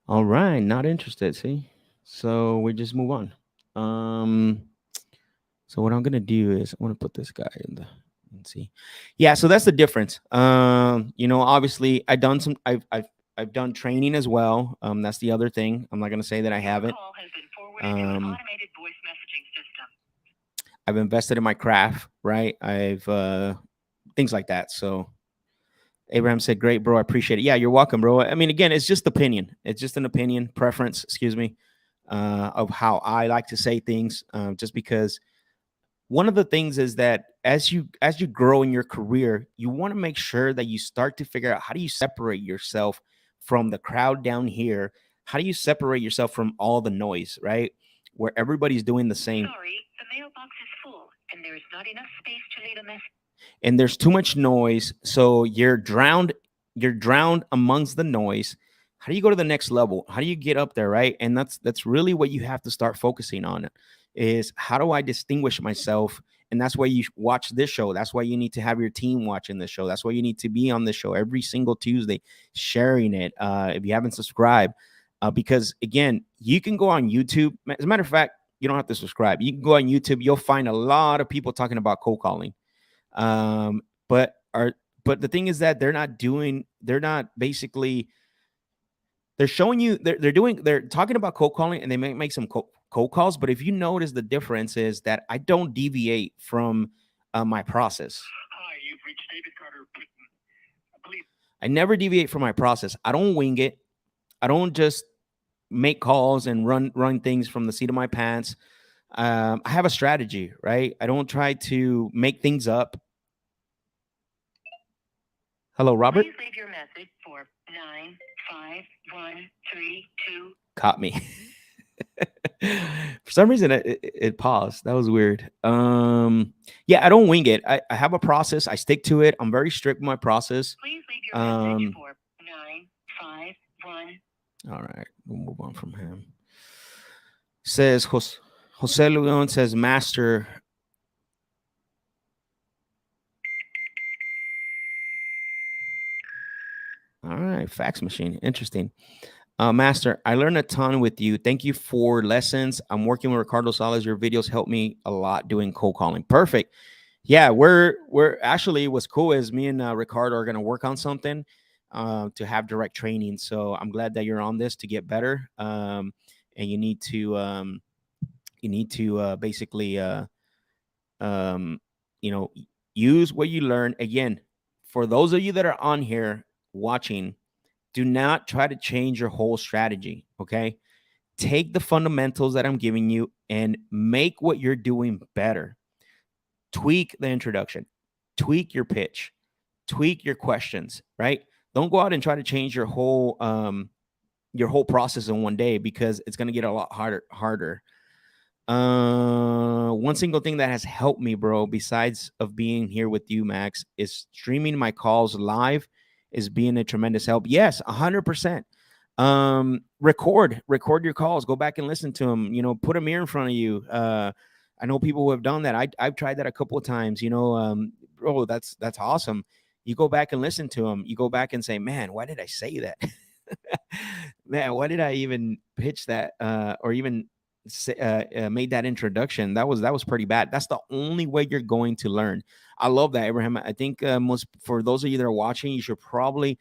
All right. Not interested. See? So we just move on. So what I'm going to do is I want to put this guy in the, let's see. Yeah. So that's the difference. You know, obviously I've done done training as well. That's the other thing. I'm not going to say that I haven't. Call has been forwarded to an automated voice messaging system. I've invested in my craft, right? I've things like that. So Abraham said, great, bro. I appreciate it. Yeah, you're welcome, bro. I mean, again, it's just opinion. It's just an opinion, preference, excuse me, of how I like to say things. Just because one of the things is that as you grow in your career, you want to make sure that you start to figure out how do you separate yourself from the crowd down here? How do you separate yourself from all the noise, right? Where everybody's doing the same. Sorry, the mailbox is full and there is not enough space to leave a message. And there's too much noise, so you're drowned amongst the noise. How do you go to the next level? How do you get up there, right? And that's really what you have to start focusing on, is how do I distinguish myself? And that's why you watch this show. That's why you need to have your team watching this show. That's why you need to be on this show every single Tuesday, sharing it. If you haven't subscribed, because again, you can go on YouTube. As a matter of fact, you don't have to subscribe. You can go on YouTube. You'll find a lot of people talking about cold calling. But the thing is that they're showing you, they're talking about cold calling, and they may make some cold calls. But if you notice, the difference is that I don't deviate from my process. Hi, you've reached David Carter. I never deviate from my process. I don't wing it. I don't just make calls and run things from the seat of my pants. I have a strategy, right? I don't try to make things up. Hello, Robert. Please leave your message for 51332. Caught me. For some reason, it paused. That was weird. Yeah, I don't wing it. I have a process. I stick to it. I'm very strict with my process. Please leave your message for 951. All right, we'll move on from him. Says Jose Leon says master. All right, fax machine. Interesting. Master, I learned a ton with you. Thank you for lessons. I'm working with Ricardo Salas. Your videos help me a lot doing cold calling. Perfect. Yeah, we're actually what's cool is me and Ricardo are going to work on something to have direct training. So I'm glad that you're on this to get better. And you need to basically use what you learn. Again, for those of you that are on here watching, do not try to change your whole strategy. Okay, take the fundamentals that I'm giving you and make what you're doing better. Tweak the introduction, tweak your pitch, tweak your questions, right? Don't go out and try to change your whole process in one day, because it's going to get a lot harder. One single thing that has helped me, bro, besides of being here with you, Max, is streaming my calls live is being a tremendous help. Yes, 100%. Record your calls, go back and listen to them, put a mirror in front of you. I know people who have done that. I've tried that a couple of times, bro, that's awesome. You go back and listen to them. You go back and say, man, why did I say that? Man, why did I even pitch that? Or even made that introduction? That was pretty bad. That's the only way you're going to learn. I love that, Abraham. I think most for those of you that are watching, you should probably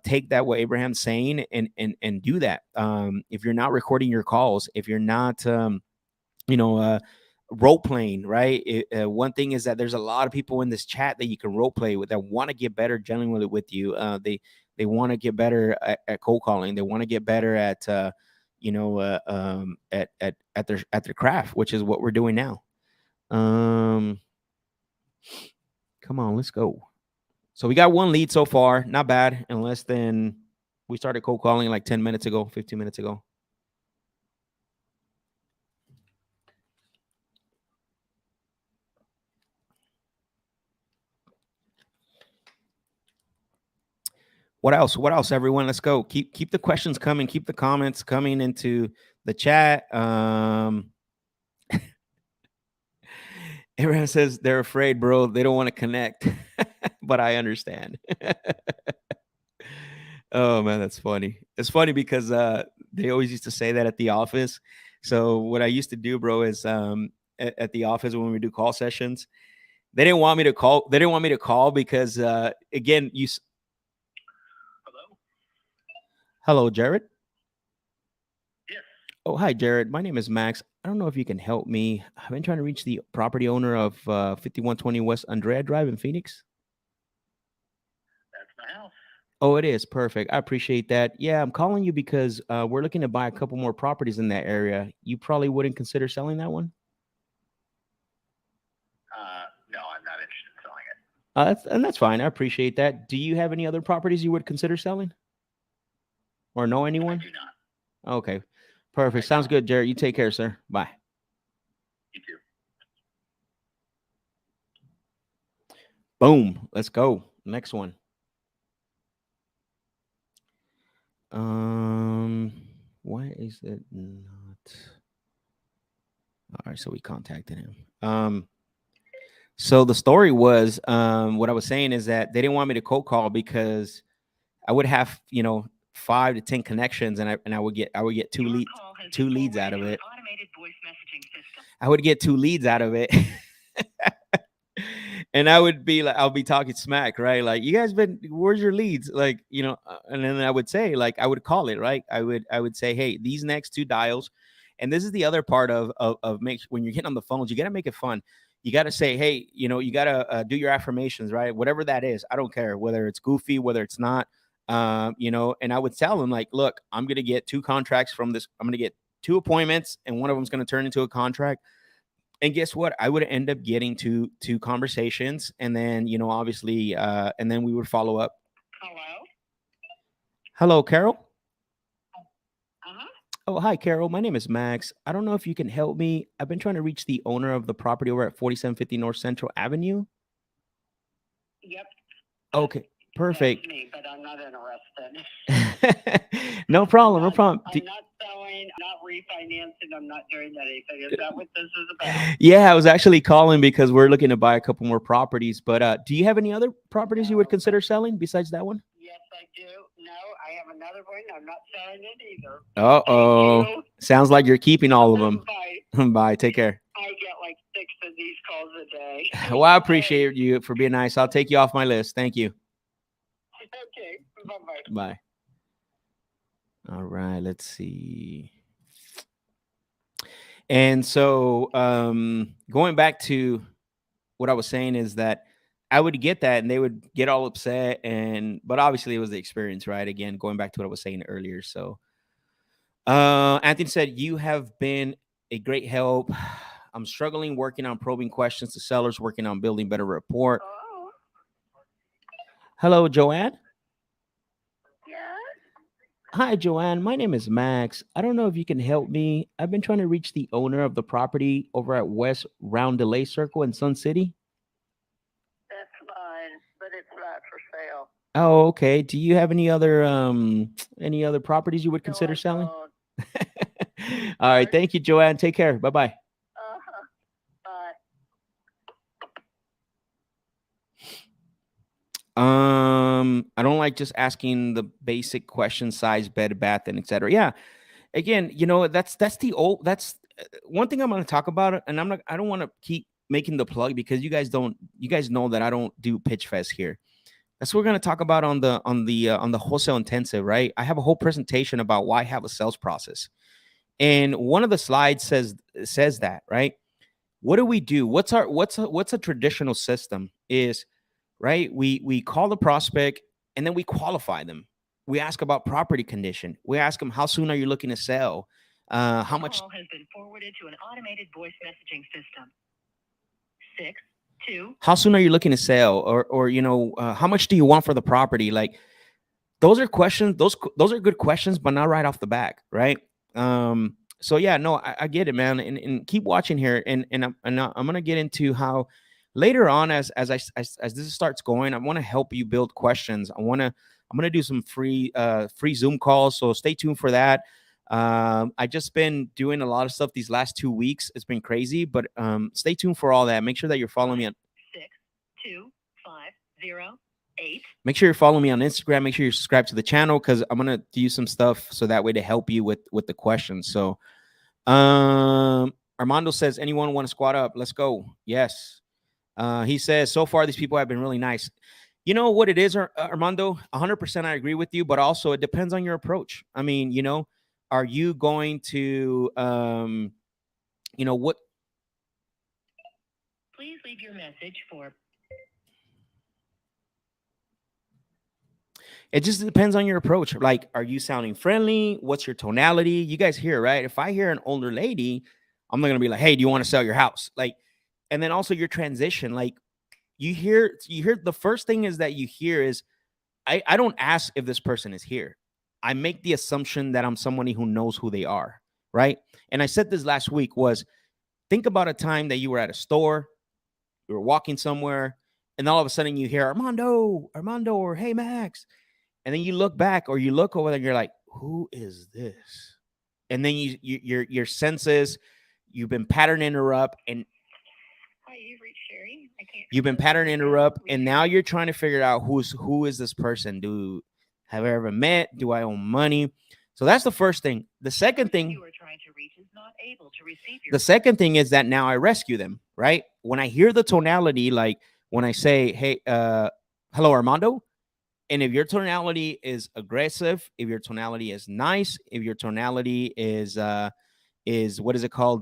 take that what Abraham's saying and do that. If you're not recording your calls, if you're not role playing, right? One thing is that there's a lot of people in this chat that you can role play with that want to get better genuinely with you. They want to get better at cold calling. They want to get better at at their craft, which is what we're doing now. Come on, let's go. So we got one lead so far, not bad. In less than, we started cold calling like 10 minutes ago, 15 minutes ago. What else? What else, everyone? Let's go. Keep the questions coming. Keep the comments coming into the chat. Everyone says they're afraid, bro. They don't want to connect, but I understand. Oh man, that's funny. It's funny because they always used to say that at the office. So what I used to do, bro, is at the office when we do call sessions, they didn't want me to call. They didn't want me to call because again, Hello, Jared. Yes. Oh, hi, Jared. My name is Max. I don't know if you can help me. I've been trying to reach the property owner of 5120 West Andrea Drive in Phoenix. That's my house. Oh, it is. Perfect. I appreciate that. Yeah, I'm calling you because we're looking to buy a couple more properties in that area. You probably wouldn't consider selling that one? No, I'm not interested in selling it. And that's fine. I appreciate that. Do you have any other properties you would consider selling? Or know anyone? I do not. Okay. Perfect. Sounds good, Jared. You take care, sir. Bye. You too. Boom. Let's go. Next one. Why is it not? All right, so we contacted him. So the story was, what I was saying is that they didn't want me to cold call because I would have, 5 to 10 connections, and I would get two leads out of it. I would get 2 leads out of it. And I would be like, I'll be talking smack, right? Like, you guys where's your leads? Like, and then I would say, like, I would call it, right? I would say, hey, these next 2 dials. And this is the other part of when you're getting on the phones, you got to make it fun. You got to say, hey, you got to do your affirmations, right? Whatever that is. I don't care whether it's goofy, whether it's not, and I would tell them, like, look, I'm going to get 2 contracts from this. I'm going to get 2 appointments, and one of them is going to turn into a contract. And guess what? I would end up getting two conversations, and then, obviously, and then we would follow up. Hello? Hello, Carol. Uh-huh. Oh, hi, Carol. My name is Max. I don't know if you can help me. I've been trying to reach the owner of the property over at 4750 North Central Avenue. Yep. Okay, That's perfect. me, but I'm not interested. No problem. No problem. I'm not selling, not refinancing, I'm not doing anything. Is that what this is about? Yeah, I was actually calling because we're looking to buy a couple more properties. But do you have any other properties you would consider selling besides that one? Yes, I do. No, I have another one. I'm not selling it either. Uh-oh. Thank you. Sounds like you're keeping all of them. Bye. Bye. Take care. I get like 6 of these calls a day. Well, I appreciate you for being nice. I'll take you off my list. Thank you. Okay. Bye-bye. Bye. All right. Let's see. And so going back to what I was saying is that I would get that and they would get all upset. But obviously it was the experience, right? Again, going back to what I was saying earlier. So Anthony said, you have been a great help. I'm struggling working on probing questions to sellers, working on building better rapport. Oh, Hello, Joanne. yeah. Hi, Joanne. My name is Max. I don't know if you can help me. I've been trying to reach the owner of the property over at West Roundelay Circle in Sun City. That's fine, but it's not for sale. Oh, okay. Do you have any other properties you would consider I selling? don't. All right. Thank you, Joanne. Take care. Bye-bye. Uh-huh. Bye. I don't like just asking the basic question: size, bed, bath, and etc. Yeah. Again, that's one thing I'm going to talk about, and I don't want to keep making the plug because you guys know that I don't do pitch fest here. That's what we're going to talk about on the wholesale intensive, right? I have a whole presentation about why I have a sales process, and one of the slides says that, right? What do we do? What's a traditional system is, right? We call the prospect and then we qualify them. We ask about property condition. We ask them, how soon are you looking to sell? How much? Call has been forwarded to an automated voice messaging system. 6-2. How soon are you looking to sell? Or how much do you want for the property? Like, those are questions. Those are good questions, but not right off the back, right? So yeah, no, I get it, man, and keep watching here, and I'm gonna get into how later on as this starts going, I want to help you build questions. I'm gonna do some free Zoom calls, so stay tuned for that. I just been doing a lot of stuff these last 2 weeks. It's been crazy, but stay tuned for all that. Make sure that you're following me on 62508. Make sure you're following me on Instagram. Make sure you're subscribed to the channel because I'm gonna do some stuff so that way to help you with the questions. So Armando says, anyone want to squat up? Let's go. Yes. He says, so far these people have been really nice. You know what it is, Armando? 100% I agree with you, but also it depends on your approach. I mean, are you going to what? Please leave your message for. It just depends on your approach. Like, are you sounding friendly? What's your tonality? You guys hear, right? If I hear an older lady, I'm not going to be like, hey, do you want to sell your house? Like, and then also your transition. Like, you hear the first thing is that you hear is, I don't ask if this person is here. I make the assumption that I'm somebody who knows who they are, right? And I said this last week was, think about a time that you were at a store, you were walking somewhere, and all of a sudden you hear Armando, or hey, Max. And then you look back or you look over there and you're like, who is this? And then your senses, you've been pattern interrupt and Hi, you've reached Sherry. I can't. you've been pattern interrupt. And now you're trying to figure out who is this person? Have I ever met? Do I owe money? So that's the first thing. The second thing You are trying to reach is not able to receive your. the second thing is that now I rescue them, right? When I hear the tonality, like when I say, hey, hello, Armando. And if your tonality is aggressive, if your tonality is nice, if your tonality is what is it called?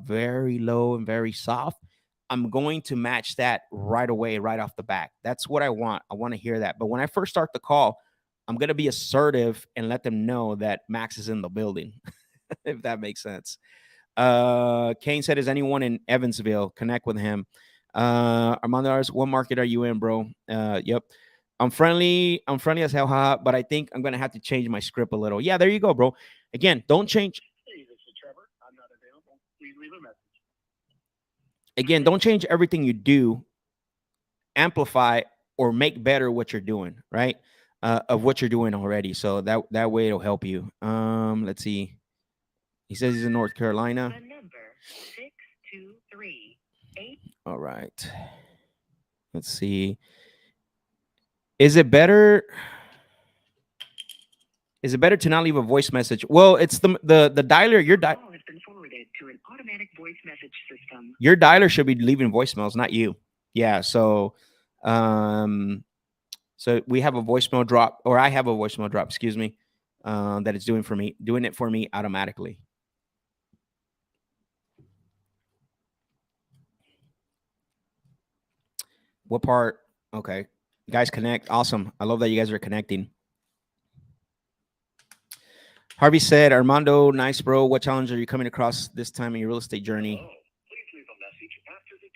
Very low and very soft, I'm going to match that right away, right off the back. That's what I want. I want to hear that. But when I first start the call, I'm going to be assertive and let them know that Max is in the building, if that makes sense. Kane said, is anyone in Evansville? Connect with him. Armando, what market are you in, bro? Yep. I'm friendly as hell, haha, but I think I'm gonna have to change my script a little. Yeah, there you go, bro. Again, don't change. Hey, this is Trevor. I'm not available. Please leave a message. Again, don't change everything you do. Amplify or make better what you're doing, right? Of what you're doing already. So that way it'll help you. Let's see. He says he's in North Carolina. The number 6238. All right. Let's see. Is it better to not leave a voice message? Well, it's the dialer. Your Call has been forwarded to an automatic voice message system. your dialer should be leaving voicemails, not you. Yeah. So we have a voicemail drop, or I have a voicemail drop, excuse me, that it's doing it for me automatically. What part? Okay. You guys connect. Awesome. I love that you guys are connecting. Harvey said, Armando, nice bro. What challenge are you coming across this time in your real estate journey? Hello. Please leave a message after the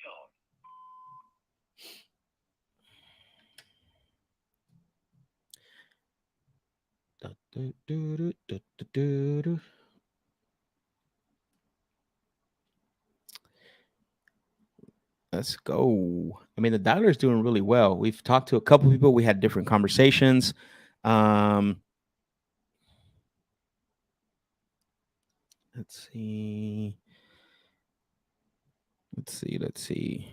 tone. Let's go. I mean, the dialer is doing really well. We've talked to a couple people. We had different conversations. Let's see. Let's see.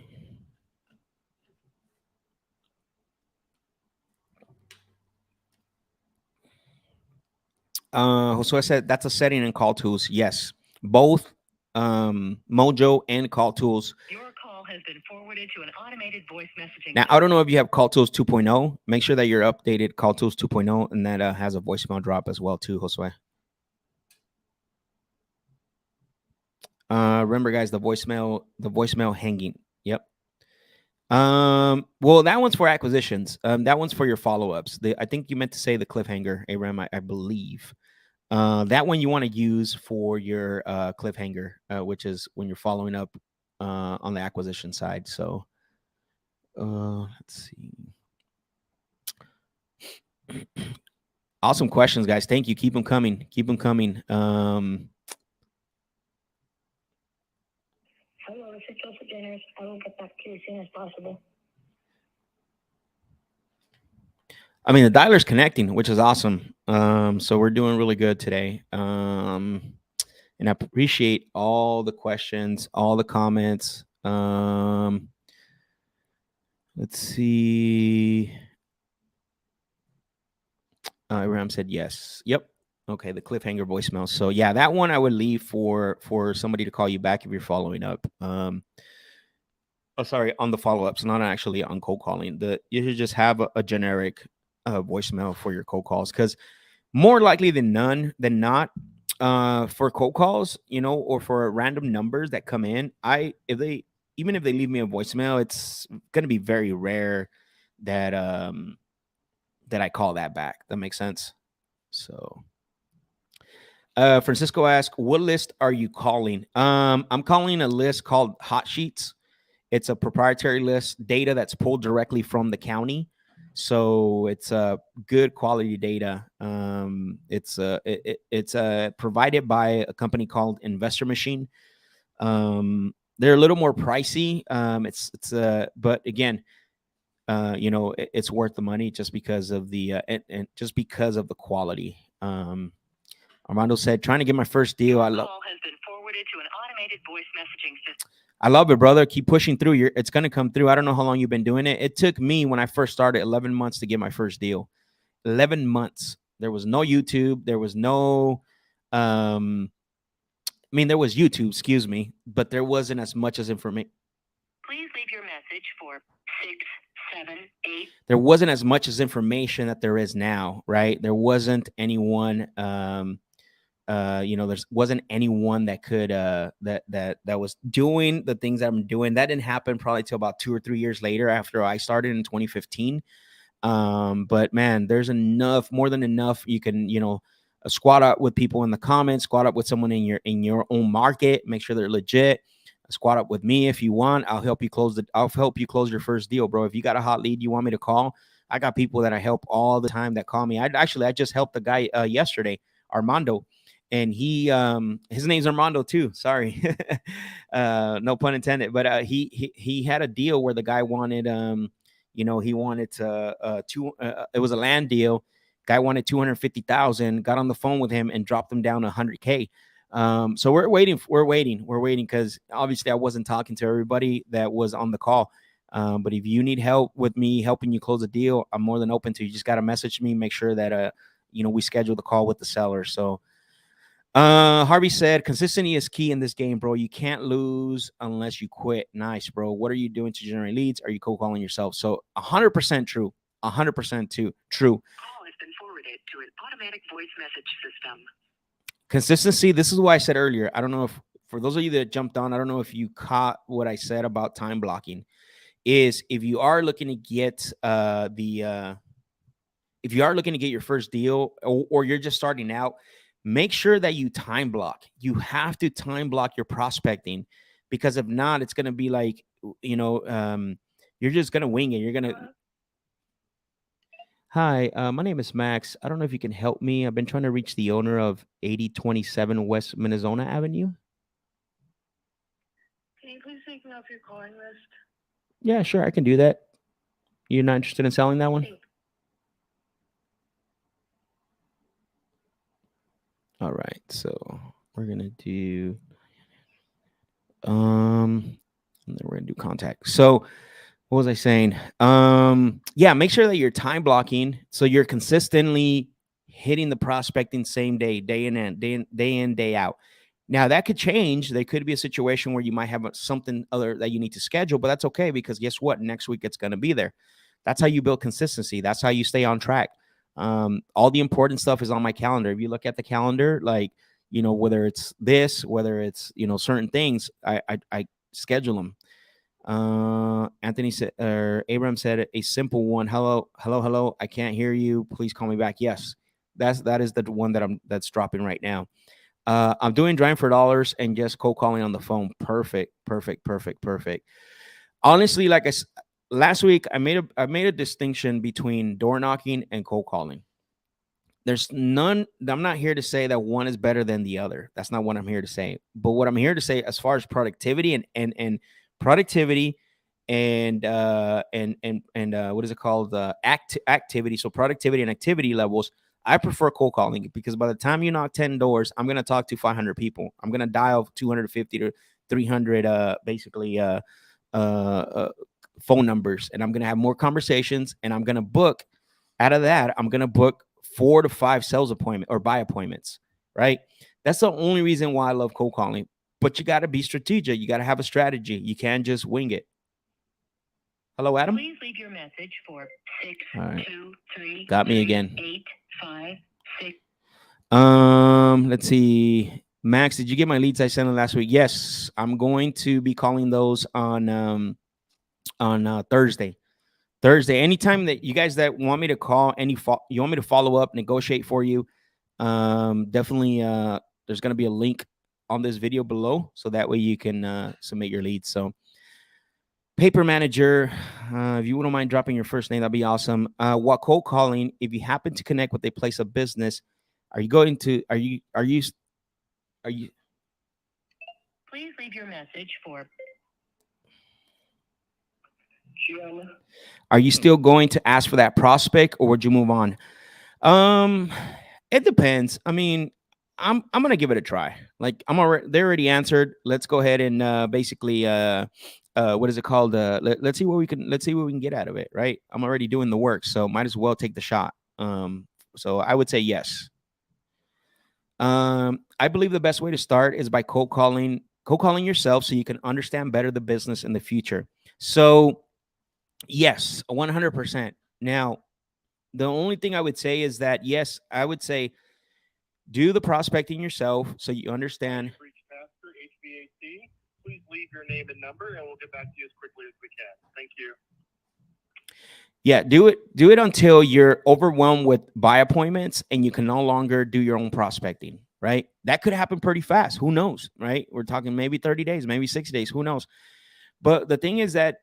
Josue said that's a setting in Call Tools. Yes, both Mojo and Call Tools. Your call has been forwarded to an automated voice messaging. Now, I don't know if you have Call Tools 2.0. Make sure that you're updated Call Tools 2.0, and that has a voicemail drop as well too, Josue. Remember, guys, the voicemail hanging. Yep. Well, that one's for acquisitions. That one's for your follow-ups. I think you meant to say the cliffhanger, Aram, I believe. That one you want to use for your cliffhanger, which is when you're following up on the acquisition side. So let's see. Awesome questions, guys. Thank you. Keep them coming. Hello, this is Joseph Jenners. I will get back to you as soon as possible. I mean, the dialer's connecting, which is awesome. So we're doing really good today. And I appreciate all the questions, all the comments. Let's see. Ram said yes. Yep. Okay, the cliffhanger voicemail. So yeah, that one I would leave for somebody to call you back if you're following up. On the follow-ups, not actually on cold calling. You should just have a generic voicemail for your cold calls, because more likely than not, for cold calls, or for random numbers that come in, if they leave me a voicemail, it's gonna be very rare that I call that back. That makes sense. So Francisco asked, what list are you calling? I'm calling a list called Hot Sheets. It's a proprietary list, data that's pulled directly from the county. So it's good quality data. It's provided by a company called Investor Machine. They're a little more pricey. But again, it's worth the money just because of the just because of the quality. Armando said, trying to get my first deal. Call has been forwarded to an automated voice messaging system. I love it, brother. Keep pushing through. It's going to come through. I don't know how long you've been doing it. It took me, when I first started, 11 months to get my first deal. 11 months. There was no YouTube. There was no, there was YouTube, excuse me, but there wasn't as much as information. Please leave your message for 678. There wasn't as much as information that there is now, right? There wasn't anyone, there wasn't anyone that could that was doing the things that I'm doing. That didn't happen probably till about 2 or 3 years later, after I started in 2015. But man, there's more than enough. You can, squat up with people in the comments, squat up with someone in your own market, make sure they're legit. Squat up with me if you want. I'll help you close your first deal, bro. If you got a hot lead you want me to call, I got people that I help all the time that call me. I just helped the guy yesterday, Armando, and his name's Armando too. Sorry, no pun intended. But he had a deal where the guy wanted he wanted to it was a land deal. Guy wanted 250,000. Got on the phone with him and dropped him down 100K. So we're waiting because obviously I wasn't talking to everybody that was on the call. But if you need help with me helping you close a deal, I'm more than open to. You just got to message me, make sure that we schedule the call with the seller. So Harvey said consistency is key in this game, bro. You can't lose unless you quit. Nice, bro. What are you doing to generate leads? Are you cold calling yourself? So 100% true. 100% true. Call has been forwarded to an automatic voice message system. Consistency. This is why I said earlier. I don't know if for those of you that jumped on, I don't know if you caught what I said about time blocking. Is if you are looking to get if you are looking to get your first deal or you're just starting out, make sure that you time block. You have to time block your prospecting, because if not, it's going to be like, you're just going to wing it. You're going to, hi, my name is Max. I don't know if you can help me. I've been trying to reach the owner of 8027 West Minnesota Avenue. Can you please take me off your calling list? Yeah, sure. I can do that. You're not interested in selling that one? Thanks. All right. So we're going to do, and then we're going to do contact. So what was I saying? Yeah, make sure that you're time blocking so you're consistently hitting the prospecting same day, day in, day out. Now that could change. There could be a situation where you might have something other that you need to schedule, but that's okay, because guess what? Next week it's going to be there. That's how you build consistency. That's how you stay on track. All the important stuff is on my calendar. If you look at the calendar, like, whether it's this, whether it's, certain things, I schedule them. Anthony said, Abraham said a simple one. Hello. I can't hear you. Please call me back. Yes, that is the one that's dropping right now. I'm doing drawing for dollars and just cold calling on the phone. Perfect. Honestly, like last week, I made a distinction between door knocking and cold calling. There's none. I'm not here to say that one is better than the other. That's not what I'm here to say. But what I'm here to say, as far as productivity and productivity and what is it called? Activity. So productivity and activity levels. I prefer cold calling, because by the time you knock 10 doors, I'm going to talk to 500 people. I'm going to dial 250 to 300, phone numbers, and I'm going to have more conversations, and I'm going to book out of that. I'm going to book 4 to 5 sales appointment or buy appointments, right? That's the only reason why I love cold calling, but you got to be strategic. You got to have a strategy. You can't just wing it. Hello, Adam. Please leave your message for 623. Got me again. 856. Let's see. Max, did you get my leads I sent last week? Yes, I'm going to be calling those on Thursday. Anytime that you guys that want me to call, you want me to follow up, negotiate for you, definitely there's going to be a link on this video below, so that way you can submit your leads. So paper manager, if you wouldn't mind dropping your first name, that'd be awesome. While cold calling, if you happen to connect with a place of business, are you Please leave your message for. Are you still going to ask for that prospect, or would you move on? It depends. I mean, I'm gonna give it a try. Like they already answered. Let's go ahead and basically what is it called? Let's see what we can get out of it, right? I'm already doing the work, so might as well take the shot. So I would say yes. I believe the best way to start is by cold calling yourself, so you can understand better the business in the future. So yes, 100%. Now, the only thing I would say is that, yes, I would say do the prospecting yourself so you understand. Reach Master HVAC. Please leave your name and number, and we'll get back to you as quickly as we can. Thank you. Yeah, do it until you're overwhelmed with buy appointments and you can no longer do your own prospecting, right? That could happen pretty fast. Who knows, right? We're talking maybe 30 days, maybe 60 days. Who knows? But the thing is that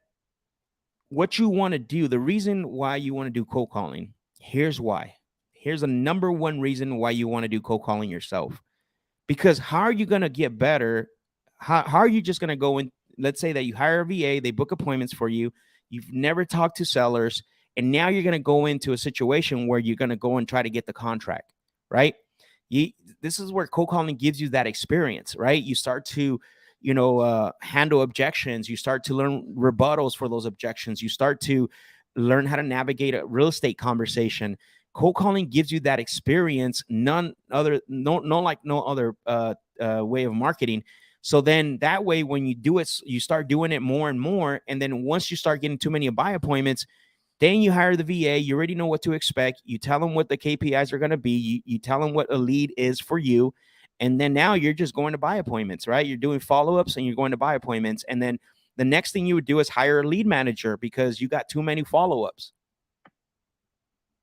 what you want to do, the reason why you want to do cold calling, here's why. Here's the number one reason why you want to do cold calling yourself. Because how are you going to get better? How are you just going to go in? Let's say that you hire a VA, they book appointments for you. You've never talked to sellers. And now you're going to go into a situation where you're going to go and try to get the contract, right? This is where cold calling gives you that experience, right? You start to, handle objections. You start to learn rebuttals for those objections. You start to learn how to navigate a real estate conversation. Cold calling gives you that experience, no other way of marketing. So then that way, when you do it, you start doing it more and more. And then once you start getting too many buy appointments, then you hire the VA. You already know what to expect. You tell them what the KPIs are going to be. You tell them what a lead is for you. And then now you're just going to buy appointments, right? You're doing follow-ups and you're going to buy appointments. And then the next thing you would do is hire a lead manager because you got too many follow-ups.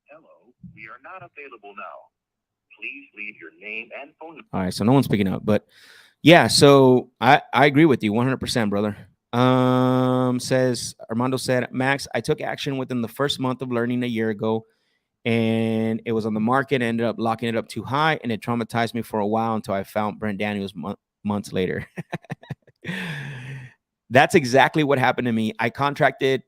Hello, we are not available now. Please leave your name and phone number. All right, so no one's picking up, but yeah, so I agree with you 100%, brother. Says Armando said, Max, I took action within the first month of learning a year ago, and it was on the market, ended up locking it up too high, and it traumatized me for a while until I found Brent Daniels months later. That's exactly what happened to me. I contracted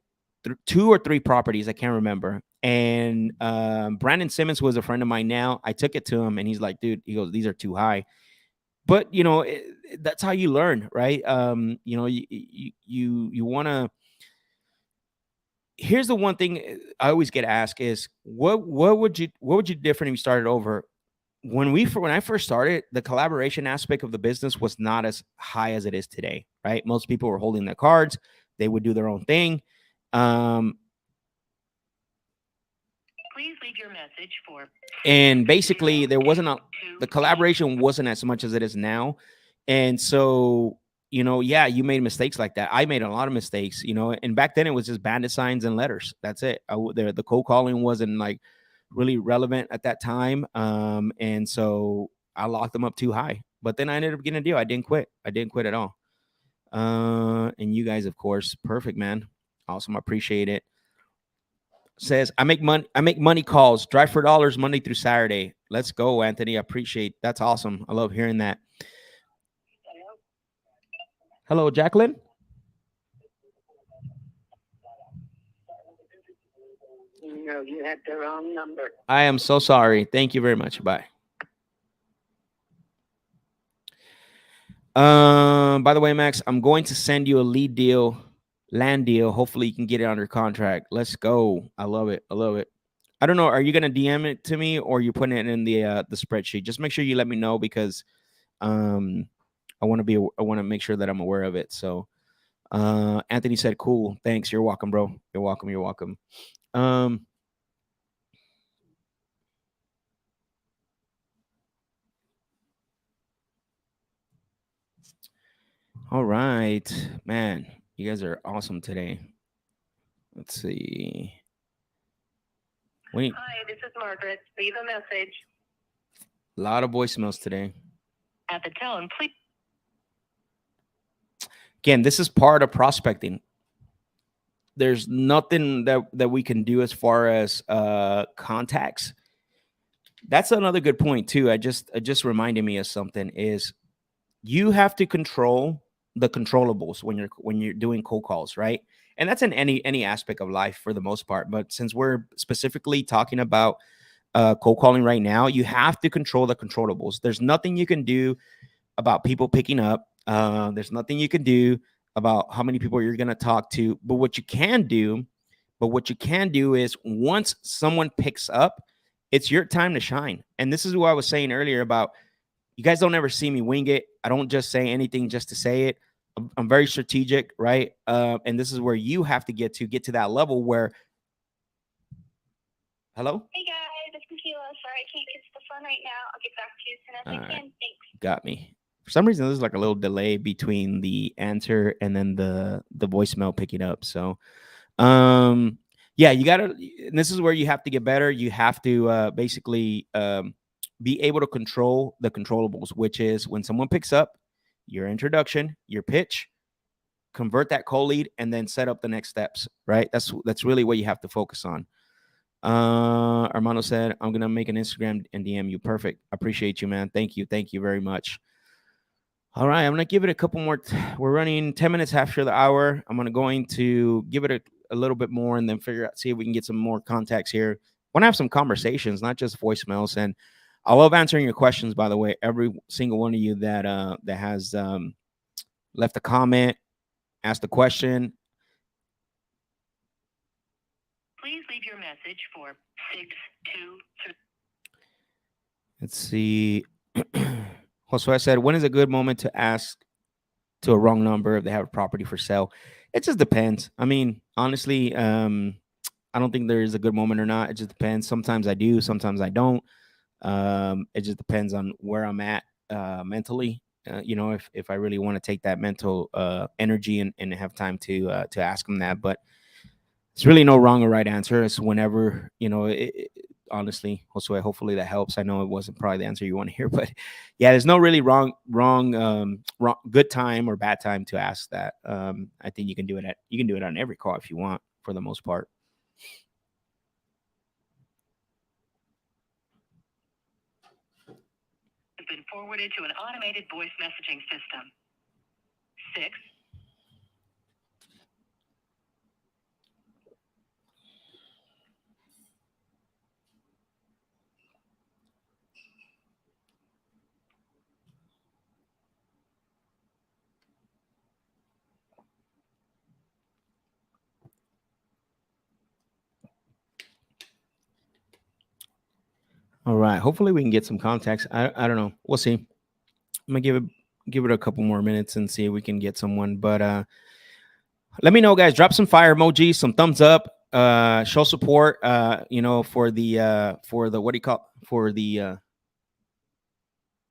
2 or 3 properties, I can't remember. And Brandon Simmons, who is a friend of mine now, I took it to him, and he's like, dude, he goes, these are too high. But that's how you learn, right? You want to. Here's the one thing I always get asked is, what would you do different if you started over? When I first started, the collaboration aspect of the business was not as high as it is today, right? Most people were holding their cards; they would do their own thing. Please leave your message for. And basically, the collaboration wasn't as much as it is now. And so, yeah, you made mistakes like that. I made a lot of mistakes, and back then it was just bandit signs and letters. That's it. The cold calling wasn't like really relevant at that time. And so I locked them up too high, but then I ended up getting a deal. I didn't quit at all. And you guys, of course, perfect, man. Awesome. I appreciate it. Says, I make money calls, drive for dollars Monday through Saturday. Let's go, Anthony. I appreciate. That's awesome. I love hearing that. Hello, Jacqueline. No, you had the wrong number. I am so sorry. Thank you very much. Bye. By the way, Max, I'm going to send you a land deal. Hopefully you can get it under contract. Let's go. I love it. I don't know. Are you going to DM it to me or are you putting it in the spreadsheet? Just make sure you let me know because I want to make sure that I'm aware of it. So Anthony said, cool. Thanks. You're welcome, bro. You're welcome. All right, man. You guys are awesome today. Let's see. Wait. Hi, this is Margaret. Leave a message. A lot of voicemails today. At the tone, please. Again, this is part of prospecting. There's nothing that we can do as far as contacts. That's another good point too. It just reminded me of something is you have to control the controllables when you're doing cold calls, right? And that's in any aspect of life for the most part. But since we're specifically talking about cold calling right now, you have to control the controllables. There's nothing you can do about people picking up. There's nothing you can do about how many people you're going to talk to. But what you can do is once someone picks up, it's your time to shine. And this is what I was saying earlier about you guys don't ever see me wing it. I don't just say anything just to say it. I'm very strategic, right? And this is where you have to get to that level where. Hello? Hey guys, it's Michaela. Sorry I can't get to the phone right now. I'll get back to you as soon as I can. Thanks. Got me. For some reason, there's like a little delay between the answer and then the voicemail picking up. So, yeah, you gotta. And this is where you have to get better. You have to basically be able to control the controllables, which is when someone picks up your introduction, your pitch, convert that cold lead and then set up the next steps, right? That's really what you have to focus on. Armando said, I'm gonna make an Instagram and DM you. Perfect. Appreciate you, man. Thank you very much. All right, I'm gonna give it a couple more. We're running 10 minutes after the hour. I'm going to give it a little bit more and then see if we can get some more contacts here. Want to have some conversations, not just voicemails. And I love answering your questions, by the way. Every single one of you that has left a comment, asked a question. Please leave your message for 623. Let's see. Josue said, when is a good moment to ask to a wrong number if they have a property for sale? It just depends. I mean, honestly, I don't think there is a good moment or not. It just depends. Sometimes I do, sometimes I don't. It just depends on where I'm at mentally. If I really want to take that mental energy and have time to ask them that. But it's really no wrong or right answer. It's whenever, honestly, Josue, hopefully that helps. I know it wasn't probably the answer you want to hear, but yeah, there's no really wrong, good time or bad time to ask that. I think you can do it on every call if you want, for the most part. Has been forwarded to an automated voice messaging system. 6. All right. Hopefully we can get some contacts. I don't know. We'll see. I'm gonna give it a couple more minutes and see if we can get someone. But let me know, guys. Drop some fire emojis, some thumbs up. Show support. For the what do you call for the.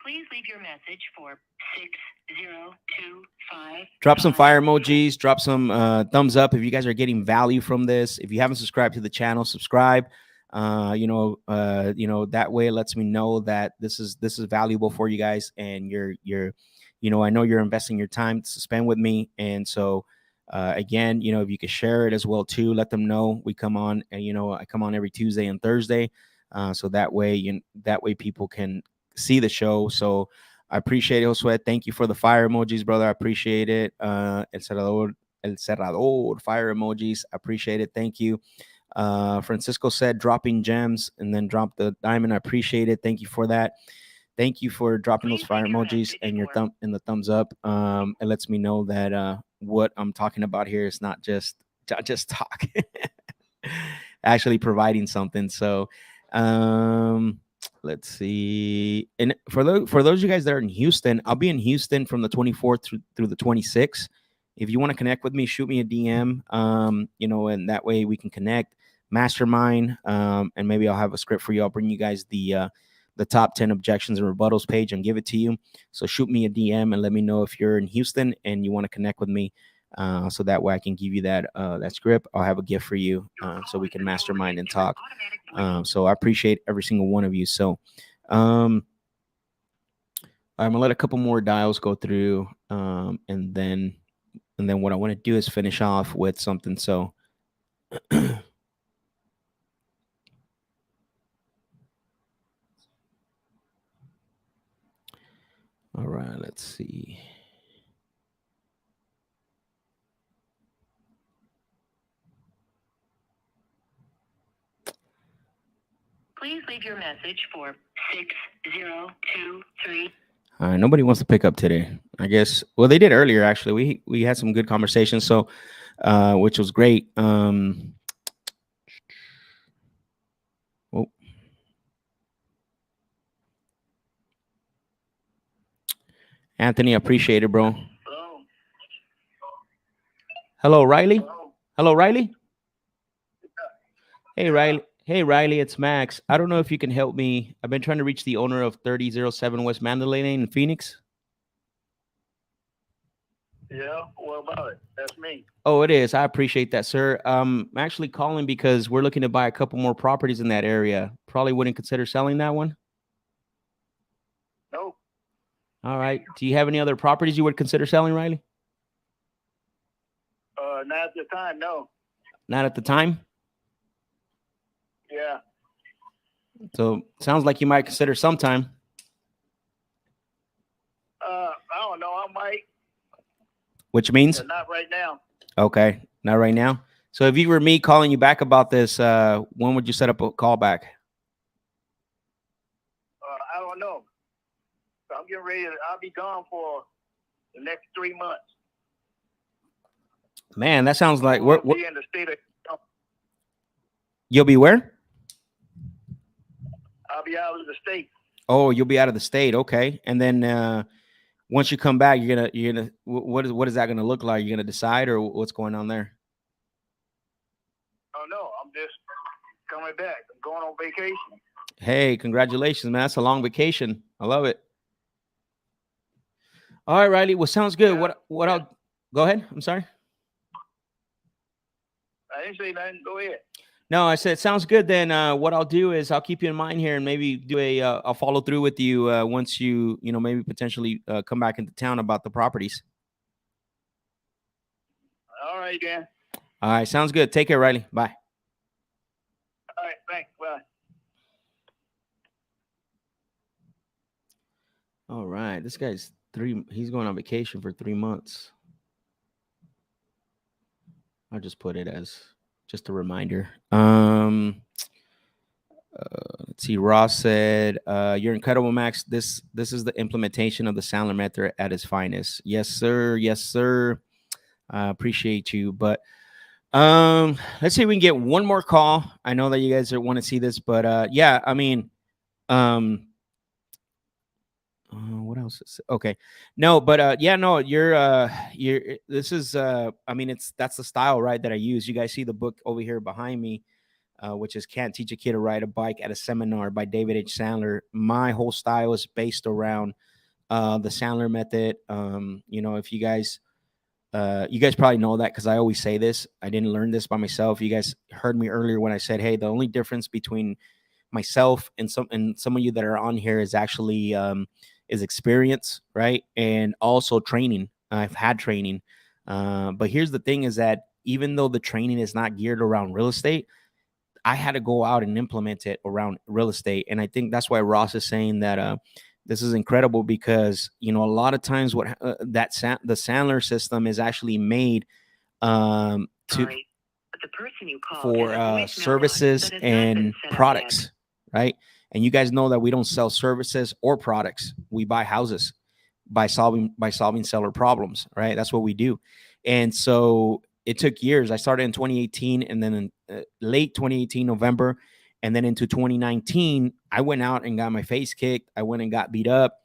Please leave your message for 6025. Drop some fire emojis. Drop some thumbs up if you guys are getting value from this. If you haven't subscribed to the channel, subscribe. That way it lets me know that this is valuable for you guys, and you're I know you're investing your time to spend with me. And so again, if you could share it as well too, let them know we come on. And I come on every Tuesday and Thursday, so that way people can see the show. So I appreciate it, Josue. Thank you for the fire emojis, brother. I appreciate it. El Cerrador fire emojis. I appreciate it. Thank you. Francisco said dropping gems and then drop the diamond. I appreciate it. Thank you for that. Thank you for dropping those fire emojis and your thumb and the thumbs up. It lets me know that what I'm talking about here is not just talk, actually providing something. So let's see. And for those of you guys that are in Houston, I'll be in Houston from the 24th through the 26th. If you want to connect with me, shoot me a DM, and that way we can connect, mastermind, and maybe I'll have a script for you. I'll bring you guys the top 10 objections and rebuttals page and give it to you. So shoot me a DM and let me know if you're in Houston and you want to connect with me, so that way I can give you that script. I'll have a gift for you, so we can mastermind and talk. So I appreciate every single one of you. So I'm gonna let a couple more dials go through, and then what I want to do is finish off with something. So all right, let's see. Please leave your message for 6023. All right, nobody wants to pick up today, I guess. Well, they did earlier, actually. We had some good conversations, so which was great. Anthony, appreciate it, bro. Hello, Riley. Hello, Riley. Hey, Riley. Hey, Riley, it's Max. I don't know if you can help me. I've been trying to reach the owner of 3007 West Mandalay Lane in Phoenix. Yeah, what about it? That's me. Oh, it is. I appreciate that, sir. I'm actually calling because we're looking to buy a couple more properties in that area. Probably wouldn't consider selling that one. Nope. All right. Do you have any other properties you would consider selling, Riley? Not at the time, no. Not at the time. Yeah. So sounds like you might consider sometime. I don't know. I might. Which means? But not right now. Okay, not right now. So if you were me calling you back about this, when would you set up a call back? I don't know. So I'm getting ready. I'll be gone for the next 3 months. Man, that sounds like I'll be in the state of. You'll be where? I'll be out of the state. Oh, you'll be out of the state. Okay, and then once you come back, you're gonna what is that gonna look like? You're gonna decide, or what's going on there? Oh no, I'm just coming back. I'm going on vacation. Hey, congratulations, man! That's a long vacation. I love it. All right, Riley. Well, sounds good. Yeah. What I'll go ahead. I'm sorry. I didn't say nothing. Go ahead. No, I said sounds good. Then what I'll do is I'll keep you in mind here and maybe do I'll follow through with you once you maybe potentially come back into town about the properties. All right, Dan. All right, sounds good. Take care, Riley. Bye. All right, thanks. Bye. All right, this guy's he's going on vacation for 3 months. I'll just put it as just a reminder. Let's see. Ross said, "You're incredible, Max. This is the implementation of the Sandler method at its finest." Yes, sir. Yes, sir. I appreciate you. But let's see if we can get one more call. I know that you guys want to see this, but yeah, I mean, what else is okay? No, but yeah, no, you're this is I mean, that's the style, right, that I use. You guys see the book over here behind me, which is Can't Teach a Kid to Ride a Bike at a Seminar by David H. Sandler. My whole style is based around the Sandler method. If you guys probably know that because I always say this. I didn't learn this by myself. You guys heard me earlier when I said, hey, the only difference between myself and some of you that are on here is actually is experience, right? And also training. I've had training. But here's the thing is that even though the training is not geared around real estate, I had to go out and implement it around real estate. And I think that's why Ross is saying that this is incredible because, a lot of times what the Sandler system is actually made for services and products, right? And you guys know that we don't sell services or products. We buy houses by solving seller problems, right? That's what we do. And so it took years. I started in 2018 and then in late 2018, November, and then into 2019, I went out and got my face kicked. I went and got beat up.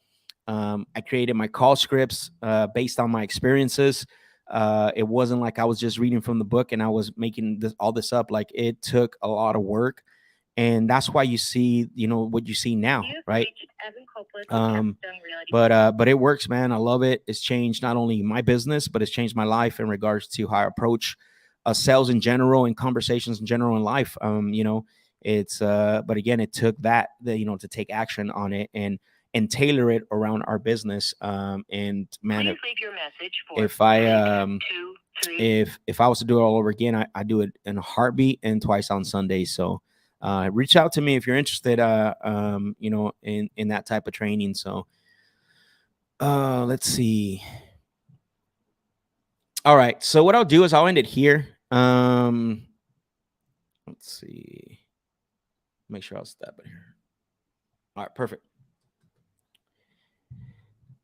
I created my call scripts based on my experiences. It wasn't like I was just reading from the book and I was making all this up. Like it took a lot of work. And that's why you see, what you see now, right? But it works, man. I love it. It's changed not only my business, but it's changed my life in regards to how I approach sales in general and conversations in general in life. It's but again, it took that to take action on it and tailor it around our business. And man, if I was to do it all over again, I do it in a heartbeat and twice on Sundays. So reach out to me if you're interested, in that type of training. So let's see. All right. So what I'll do is I'll end it here. Let's see. Make sure I'll step it here. All right. Perfect.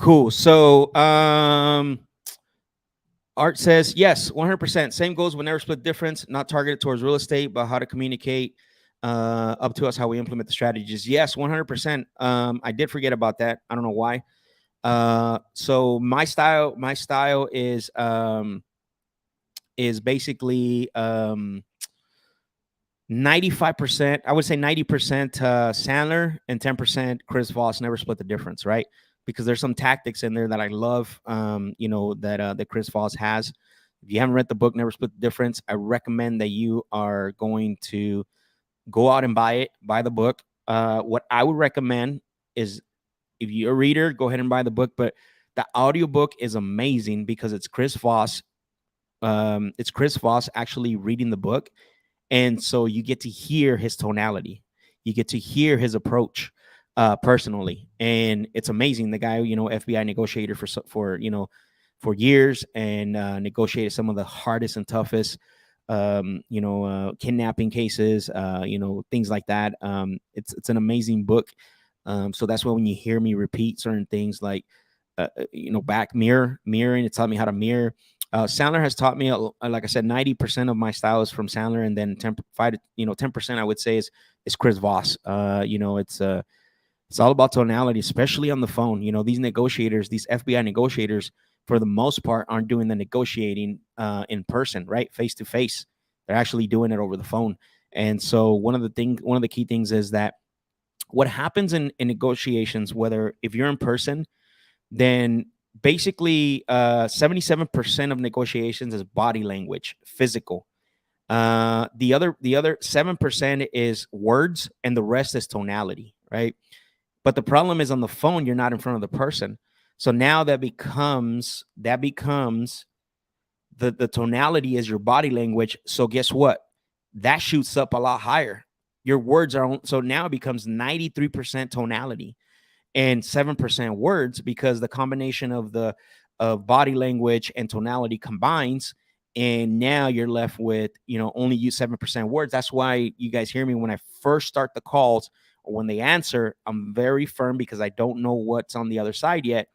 Cool. So Art says, yes, 100%. Same goes with Never Split Difference, not targeted towards real estate, but how to communicate up to us, how we implement the strategies. Yes, 100%. I did forget about that. I don't know why. So my style is basically 95%. I would say 90% Sandler and 10% Chris Voss. Never Split the Difference, right? Because there's some tactics in there that I love, that Chris Voss has. If you haven't read the book, Never Split the Difference, I recommend that you are going to go out and buy the book. What I would recommend is if you're a reader, go ahead and buy the book. But the audiobook is amazing because it's Chris Voss it's Chris Voss actually reading the book. And so you get to hear his tonality. You get to hear his approach personally. And it's amazing. The guy, FBI negotiator for years, and negotiated some of the hardest and toughest, kidnapping cases, things like that. It's an amazing book. So that's why when you hear me repeat certain things like, back mirroring, it taught me how to mirror. Sandler has taught me, like I said, 90% of my style is from Sandler, and then 10% I would say is Chris Voss. It's all about tonality, especially on the phone. These negotiators, these FBI negotiators, for the most part, aren't doing the negotiating in person, right? Face to face. They're actually doing it over the phone. And so one of the key things is that what happens in negotiations, whether if you're in person, then basically 77% of negotiations is body language, physical. The other 7% is words, and the rest is tonality, right? But the problem is on the phone, you're not in front of the person. So now that becomes the tonality is your body language. So guess what? That shoots up a lot higher. Your words are so now it becomes 93% tonality and 7% words, because the combination of body language and tonality combines, and now you're left with only use 7% words. That's why you guys hear me when I first start the calls, or when they answer, I'm very firm because I don't know what's on the other side yet.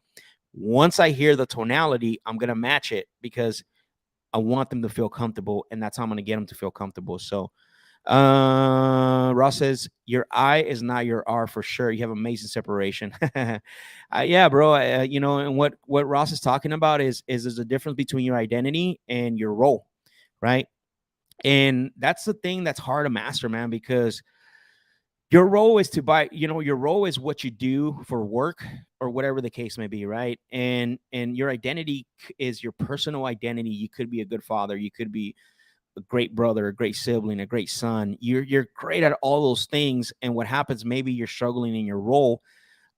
Once I hear the tonality, I'm going to match it because I want them to feel comfortable, and that's how I'm going to get them to feel comfortable. So Ross says your I is not your R for sure. You have amazing separation. Yeah, bro. And what Ross is talking about is there's a difference between your identity and your role, right? And that's the thing that's hard to master, man, because your role is your role is what you do for work or whatever the case may be, right? And your identity is your personal identity. You could be a good father, you could be a great brother, a great sibling, a great son. You're great at all those things. And what happens, maybe you're struggling in your role.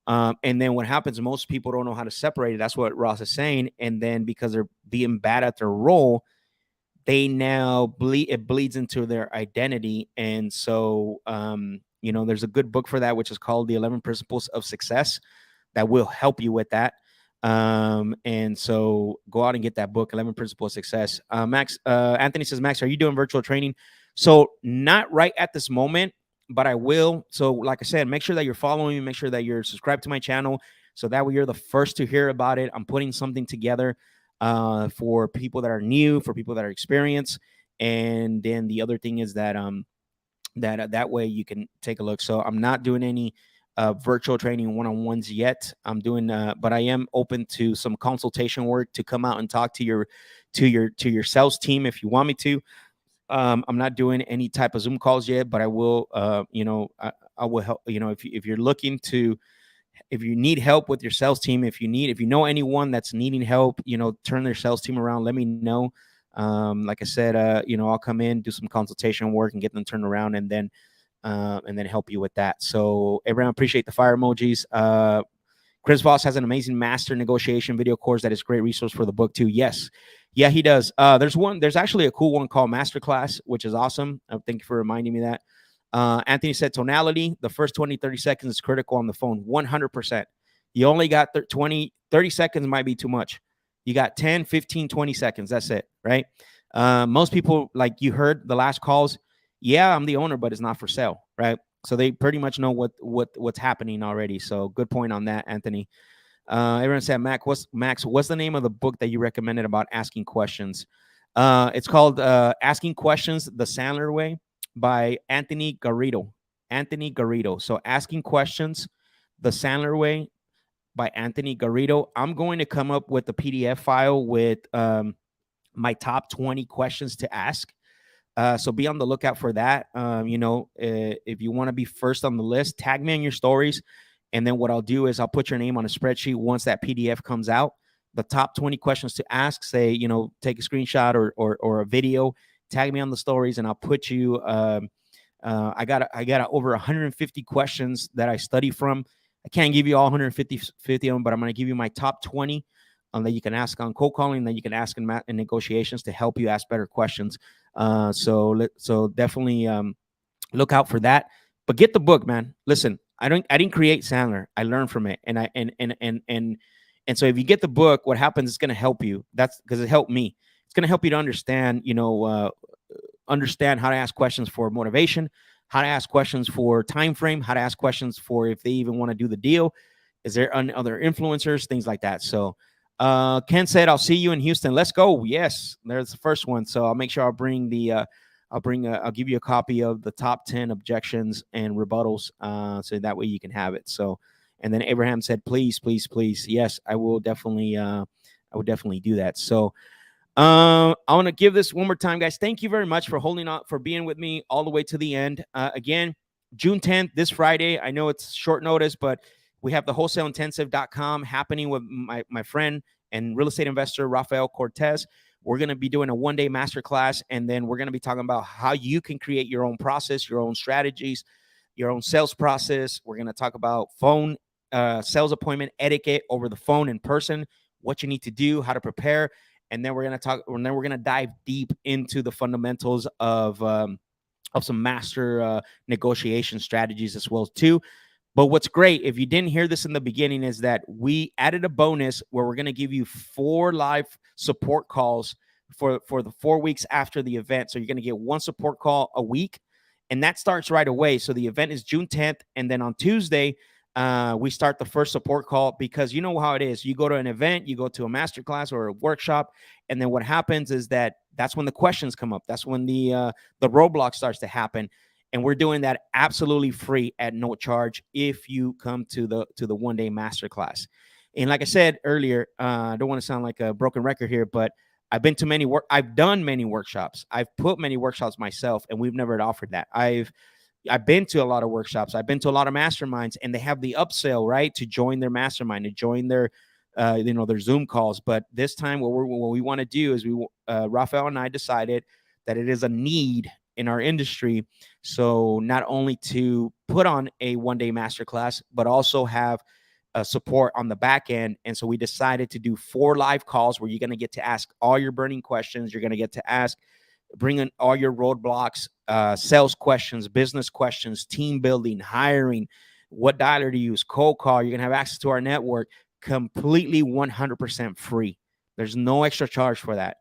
And then what happens, most people don't know how to separate it. That's what Ross is saying. And then because they're being bad at their role, they now it bleeds into their identity. And so, there's a good book for that, which is called The 11 Principles of Success, that will help you with that. And so go out and get that book, 11 Principles of Success. Max, Anthony says, Max, are you doing virtual training? So not right at this moment, but I will. So like I said, make sure that you're following me, make sure that you're subscribed to my channel, so that way you're the first to hear about it. I'm putting something together for people that are new, for people that are experienced. And then the other thing is that, that way you can take a look. So I'm not doing any virtual training one-on-ones yet. I'm doing, but I am open to some consultation work to come out and talk to your sales team if you want me to. I'm not doing any type of Zoom calls yet, but I will. I will help. If you're looking to, if you need help with your sales team, if you know anyone that's needing help, turn their sales team around, let me know. Like I said, I'll come in, do some consultation work, and get them turned around, and then help you with that. So everyone, appreciate the fire emojis. Chris Voss has an amazing master negotiation video course that is a great resource for the book too. Yes. Yeah, he does. There's actually a cool one called Masterclass, which is awesome. Thank you for reminding me that. Anthony said tonality, the first 20-30 seconds is critical on the phone. 100%. You only got 30 seconds might be too much. You got 10, 15, 20 seconds. That's it, right? Most people, like you heard the last calls, yeah, I'm the owner, but it's not for sale, right? So they pretty much know what's happening already. So good point on that, Anthony. Everyone said, Max, what's the name of the book that you recommended about asking questions? It's called Asking Questions the Sandler Way by Anthony Garrido. Anthony Garrido. So Asking Questions the Sandler Way by Anthony Garrido. I'm going to come up with a PDF file with my top 20 questions to ask. So be on the lookout for that. If you want to be first on the list, tag me on your stories. And then what I'll do is I'll put your name on a spreadsheet once that PDF comes out. The top 20 questions to ask, say, take a screenshot or a video, tag me on the stories, and I'll put you. I got over 150 questions that I study from. I can't give you all 150 of them, but I'm going to give you my top 20 that you can ask on cold calling, that you can ask in negotiations to help you ask better questions. So definitely look out for that. But get the book, man. Listen, I didn't create Sandler. I learned from it, and so if you get the book, what happens is going to help you. That's because it helped me. It's going to help you to understand, understand how to ask questions for motivation, how to ask questions for time frame, how to ask questions for if they even want to do the deal. Is there other influencers, things like that? So Ken said, "I'll see you in Houston. Let's go." Yes, there's the first one. So I'll make sure I'll bring the I'll give you a copy of the top 10 objections and rebuttals, so that way you can have it. So, and then Abraham said, "Please, please, please." Yes, I will definitely do that. So, I want to give this one more time, guys. Thank you very much for holding on, for being with me all the way to the end. Again, June 10th, this Friday. I know it's short notice, but we have the wholesaleintensive.com happening with my friend and real estate investor, Rafael Cortez. We're going to be doing a one-day masterclass, and then we're going to be talking about how you can create your own process, your own strategies, your own sales process. We're going to talk about phone sales appointment etiquette over the phone in person, what you need to do, how to prepare, and then we're going to dive deep into the fundamentals of some master negotiation strategies as well too. But what's great, if you didn't hear this in the beginning, is that we added a bonus where we're going to give you 4 live support calls for the 4 weeks after the event. So you're going to get 1 support call a week, and that starts right away. So the event is June 10th, and then on Tuesday, we start the first support call, because you know how it is. You go to an event, you go to a masterclass or a workshop, and then what happens is that's when the questions come up. That's when the roadblock starts to happen. And we're doing that absolutely free at no charge if you come to the one-day masterclass. And like I said earlier, I don't want to sound like a broken record here, but I've done many workshops. I've put many workshops myself, and we've never offered that. I've been to a lot of workshops. I've been to a lot of masterminds, and they have the upsell, right, to join their mastermind, to join their their Zoom calls. But this time, what we want to do is Rafael and I decided that it is a need in our industry. So not only to put on a one-day masterclass, but also have support on the back end. And so we decided to do 4 live calls where you're going to get to ask all your burning questions. You're going to get to bring in all your roadblocks, sales questions, business questions, team building, hiring, what dialer to use, cold call. You're going to have access to our network completely 100% free. There's no extra charge for that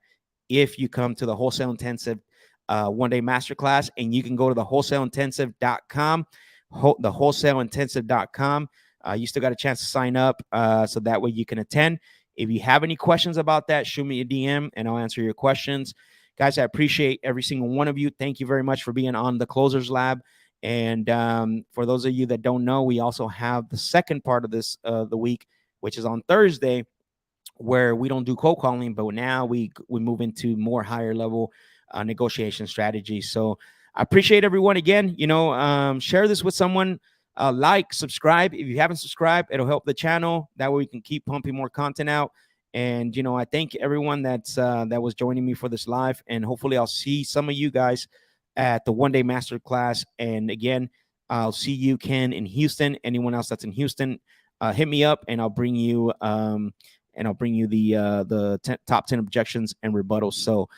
if you come to the Wholesale Intensive one-day masterclass. And you can go to the wholesaleintensive.com, the wholesaleintensive.com. You still got a chance to sign up, so that way you can attend. If you have any questions about that, shoot me a DM and I'll answer your questions. Guys, I appreciate every single one of you. Thank you very much for being on the Closers Lab. And for those of you that don't know, we also have the second part of this the week, which is on Thursday, where we don't do cold calling, but now we move into more higher level negotiation strategies. So I appreciate everyone again. Share this with someone. Like, subscribe. If you haven't subscribed, it'll help the channel. That way we can keep pumping more content out. And I thank everyone that was joining me for this live. And hopefully I'll see some of you guys at the one-day masterclass. And again, I'll see you, Ken, in Houston. Anyone else that's in Houston, hit me up, and I'll bring you the top 10 objections and rebuttals. So,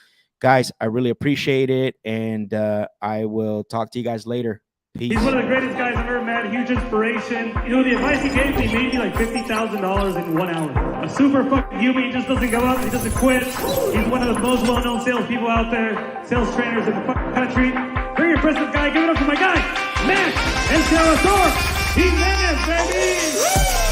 guys, I really appreciate it, and I will talk to you guys later. Peace. He's one of the greatest guys I've ever met. Huge inspiration. The advice he gave me made me like $50,000 in 1 hour. A super fucking human. He just doesn't give up. He doesn't quit. He's one of the most well-known salespeople out there, sales trainers in the fucking country. Very impressive guy. Give it up for my guy, Max Jimenez, baby.